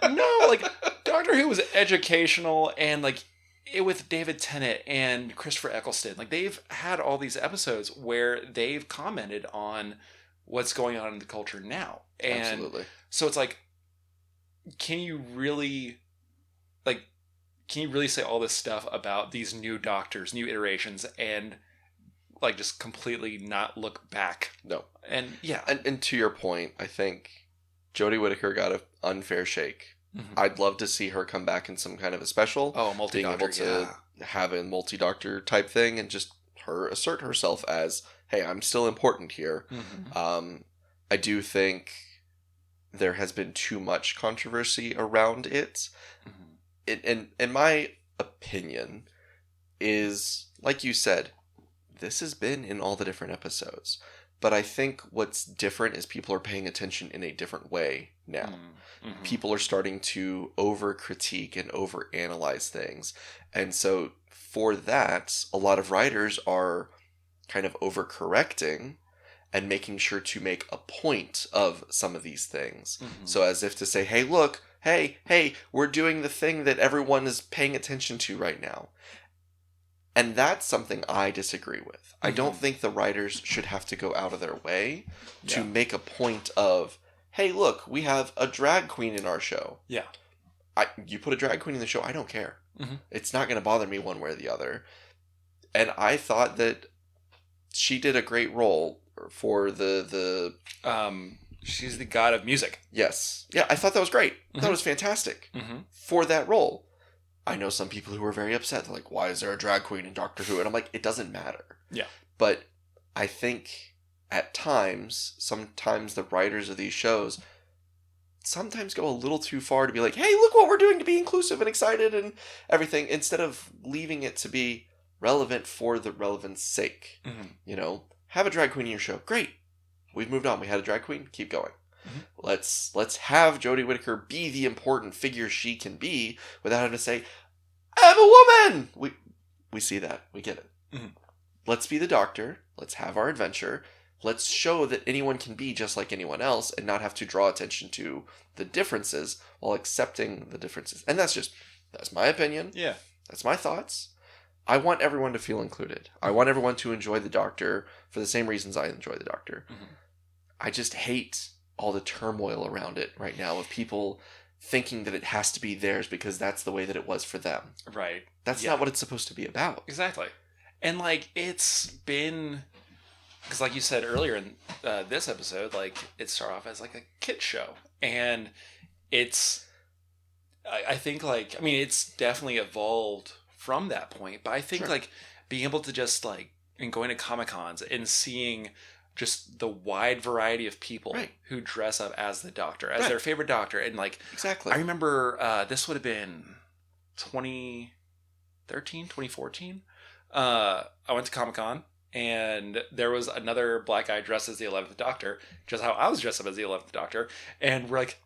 like Doctor Who was educational, and like it with David Tennant and Christopher Eccleston, like they've had all these episodes where they've commented on what's going on in the culture now, and absolutely. So it's like, can you really say all this stuff about these new Doctors, new iterations, and like just completely not look back? No. And yeah. And to your point, I think Jodie Whittaker got an unfair shake. Mm-hmm. I'd love to see her come back in some kind of a special. Oh, multi-doctor, being able to have a multi-doctor type thing, and just her assert herself as, hey, I'm still important here. Mm-hmm. I do think there has been too much controversy around it. Mm-hmm. In my opinion, is, like you said, this has been in all the different episodes. But I think what's different is people are paying attention in a different way now. Mm-hmm. People are starting to over-critique and over-analyze things. And so for that, a lot of writers are kind of over-correcting and making sure to make a point of some of these things. Mm-hmm. So as if to say, hey, look, hey, we're doing the thing that everyone is paying attention to right now. And that's something I disagree with. I don't think the writers should have to go out of their way to make a point of, hey, look, we have a drag queen in our show. Yeah. You put a drag queen in the show, I don't care. It's not going to bother me one way or the other. And I thought that she did a great role for the she's the god of music. Yes. Yeah, I thought that was great. That was fantastic for that role. I know some people who are very upset. They're like, why is there a drag queen in Doctor Who? And I'm like, it doesn't matter. Yeah. But I think at times, sometimes the writers of these shows sometimes go a little too far to be like, hey, look what we're doing to be inclusive and excited and everything, instead of leaving it to be relevant for the relevance sake. You know, have a drag queen in your show. Great. We've moved on. We had a drag queen. Keep going. Let's have Jodie Whittaker be the important figure she can be without having to say, I'm a woman! We see that. We get it. Let's be the Doctor. Let's have our adventure. Let's show that anyone can be just like anyone else and not have to draw attention to the differences while accepting the differences. And that's my opinion. Yeah. That's my thoughts. I want everyone to feel included. I want everyone to enjoy the Doctor for the same reasons I enjoy the Doctor. I just hate all the turmoil around it right now of people thinking that it has to be theirs because that's the way that it was for them. Right. That's not what it's supposed to be about. Exactly. And, like, it's been... Because, like you said earlier in this episode, like, it started off as, like, a kid show. And it's... I think, like... I mean, it's definitely evolved from that point. But I think, like, being able to just, like... And going to Comic-Cons and seeing... just the wide variety of people who dress up as the Doctor, as their favorite Doctor. And, like, exactly. I remember this would have been 2013, 2014. I went to Comic-Con, and there was another black guy dressed as the 11th Doctor, just how I was dressed up as the 11th Doctor. And we're like,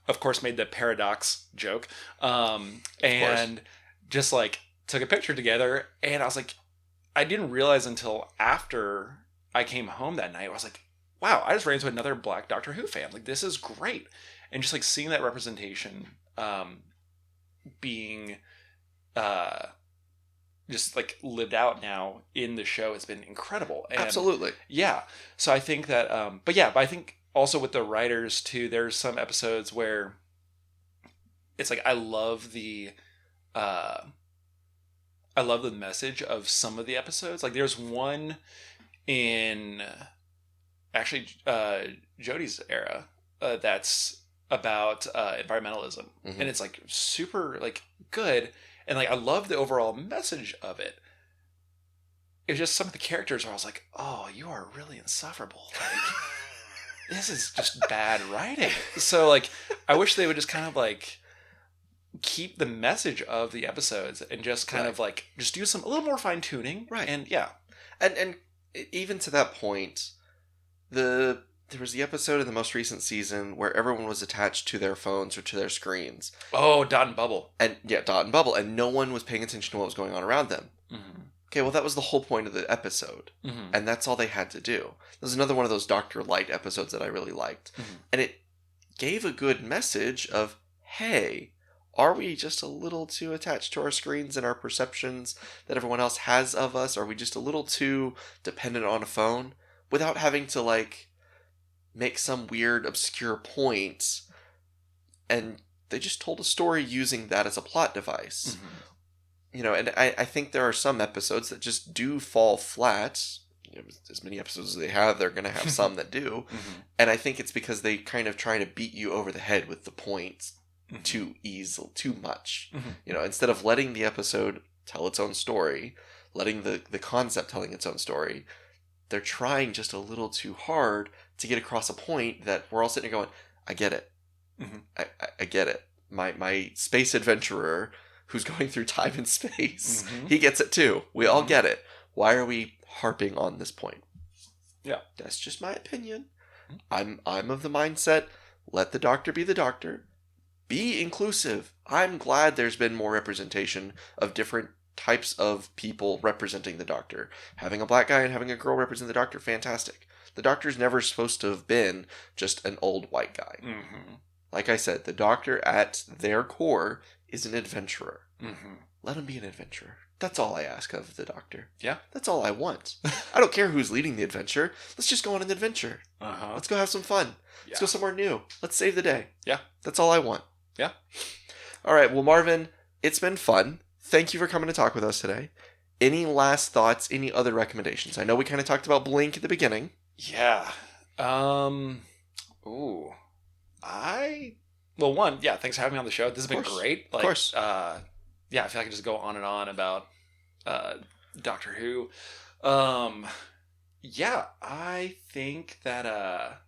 of course, made the paradox joke. And just, like, took a picture together. And I was like, I didn't realize until after I came home that night, I was like, wow, I just ran into another black Doctor Who fan. Like, this is great. And just, like, seeing that representation being just, like, lived out now in the show has been incredible. And, absolutely. Yeah. So I think that, but I think also with the writers, too, there's some episodes where it's like, I love the message of some of the episodes. Like, there's one... in actually Jodie's era that's about environmentalism, and it's like super like good, and like I love the overall message of it. It was just some of the characters where I was like, oh, you are really insufferable, like this is just bad writing. So like I wish they would just kind of like keep the message of the episodes and just kind of like just do a little more fine tuning, and and even to that point, there was the episode in the most recent season where everyone was attached to their phones or to their screens. Oh, Dot and Bubble. And Dot and Bubble, and no one was paying attention to what was going on around them. Okay, well, that was the whole point of the episode, and that's all they had to do. There's another one of those Dr. Light episodes that I really liked, and it gave a good message of, hey, are we just a little too attached to our screens and our perceptions that everyone else has of us? Are we just a little too dependent on a phone without having to, like, make some weird, obscure point? And they just told a story using that as a plot device. You know, and I think there are some episodes that just do fall flat. You know, as many episodes as they have, they're going to have some that do. And I think it's because they kind of try to beat you over the head with the points too much. You know, instead of letting the episode tell its own story, letting the concept telling its own story, they're trying just a little too hard to get across a point that we're all sitting there going, I get it. I get it. My space adventurer who's going through time and space, he gets it too. We all get it. Why are we harping on this point? Yeah. That's just my opinion. I'm of the mindset, let the Doctor be the Doctor. Be inclusive. I'm glad there's been more representation of different types of people representing the Doctor. Having a black guy and having a girl represent the Doctor, fantastic. The Doctor's never supposed to have been just an old white guy. Like I said, the Doctor at their core is an adventurer. Mm-hmm. Let him be an adventurer. That's all I ask of the Doctor. Yeah. That's all I want. I don't care who's leading the adventure. Let's just go on an adventure. Uh-huh. Let's go have some fun. Yeah. Let's go somewhere new. Let's save the day. Yeah. That's all I want. Yeah. All right. Well, Marvin, it's been fun. Thank you for coming to talk with us today. Any last thoughts? Any other recommendations? I know we kind of talked about Blink at the beginning. Yeah. One, thanks for having me on the show. This has been great. Of course. I feel like I can just go on and on about Doctor Who. I think that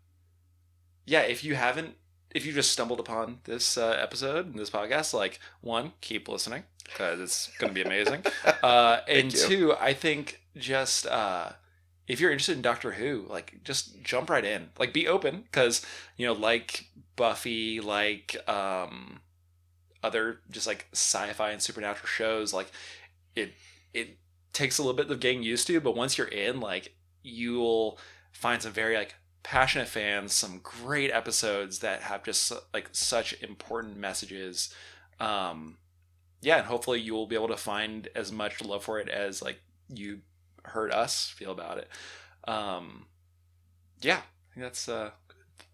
if you just stumbled upon this episode and this podcast, like, one, keep listening because it's going to be amazing. And two, I think just if you're interested in Doctor Who, like, just jump right in. Like, be open because, like Buffy, like other just like sci-fi and supernatural shows, like it takes a little bit of getting used to, but once you're in, like, you'll find some very like passionate fans, some great episodes that have just like such important messages. And hopefully you will be able to find as much love for it as like you heard us feel about it. I think that's what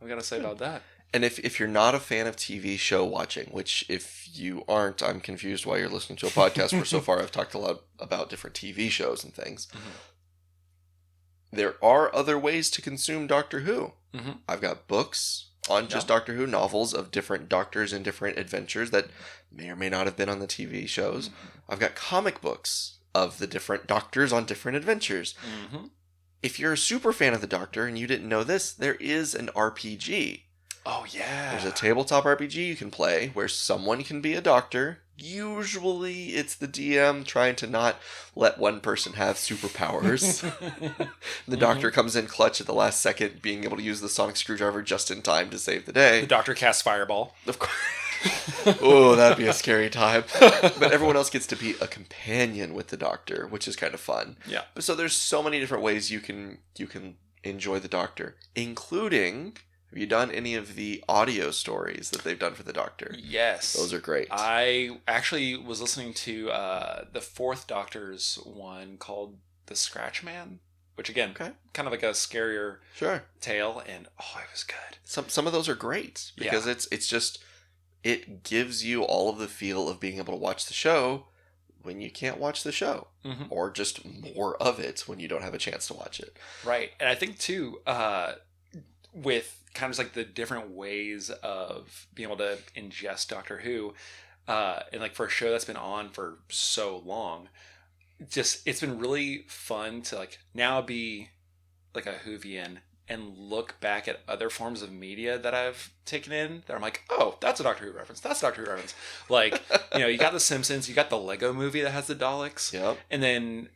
I gotta say about that. And if you're not a fan of TV show watching, which if you aren't, I'm confused why you're listening to a podcast where so far I've talked a lot about different TV shows and things. Mm-hmm. There are other ways to consume Doctor Who. Mm-hmm. I've got books on just Doctor Who, novels of different doctors and different adventures that may or may not have been on the TV shows. Mm-hmm. I've got comic books of the different doctors on different adventures. Mm-hmm. If you're a super fan of the Doctor and you didn't know this, there is an RPG. Oh, yeah. There's a tabletop RPG you can play where someone can be a doctor. Usually it's the DM trying to not let one person have superpowers. The Doctor comes in clutch at the last second, being able to use the sonic screwdriver just in time to save the day. The Doctor casts Fireball. Of course. Oh, that'd be a scary time. But everyone else gets to be a companion with the Doctor, which is kind of fun. Yeah. So there's so many different ways you can enjoy the Doctor, including... Have you done any of the audio stories that they've done for the Doctor? Yes. Those are great. I actually was listening to the Fourth Doctor's one called The Scratch Man, which again, kind of like a scarier tale, and it was good. Some of those are great because it's just, it gives you all of the feel of being able to watch the show when you can't watch the show, or just more of it when you don't have a chance to watch it. Right. And I think too, with kind of like the different ways of being able to ingest Doctor Who, and like for a show that's been on for so long, just it's been really fun to like now be like a Whovian and look back at other forms of media that I've taken in that I'm like, oh, that's a Doctor Who reference. That's a Doctor Who reference. Like, you got The Simpsons, you got the Lego movie that has the Daleks. Yep. And then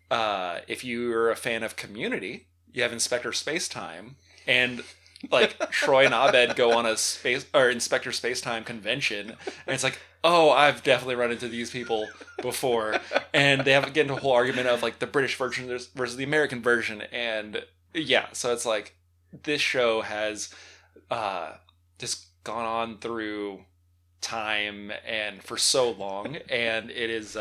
if you're a fan of Community, you have Inspector Spacetime, and like Troy and Abed go on a Inspector Spacetime convention, and it's like, oh, I've definitely run into these people before, and they have get into a whole argument of like the British version versus the American version, and so it's like this show has just gone on through time and for so long, and it is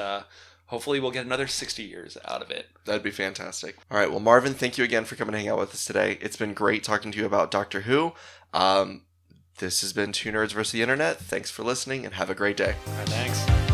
hopefully we'll get another 60 years out of it. That'd be fantastic. All right. Well, Marvin, thank you again for coming to hang out with us today. It's been great talking to you about Doctor Who. This has been Two Nerds vs. the Internet. Thanks for listening and have a great day. All right, thanks.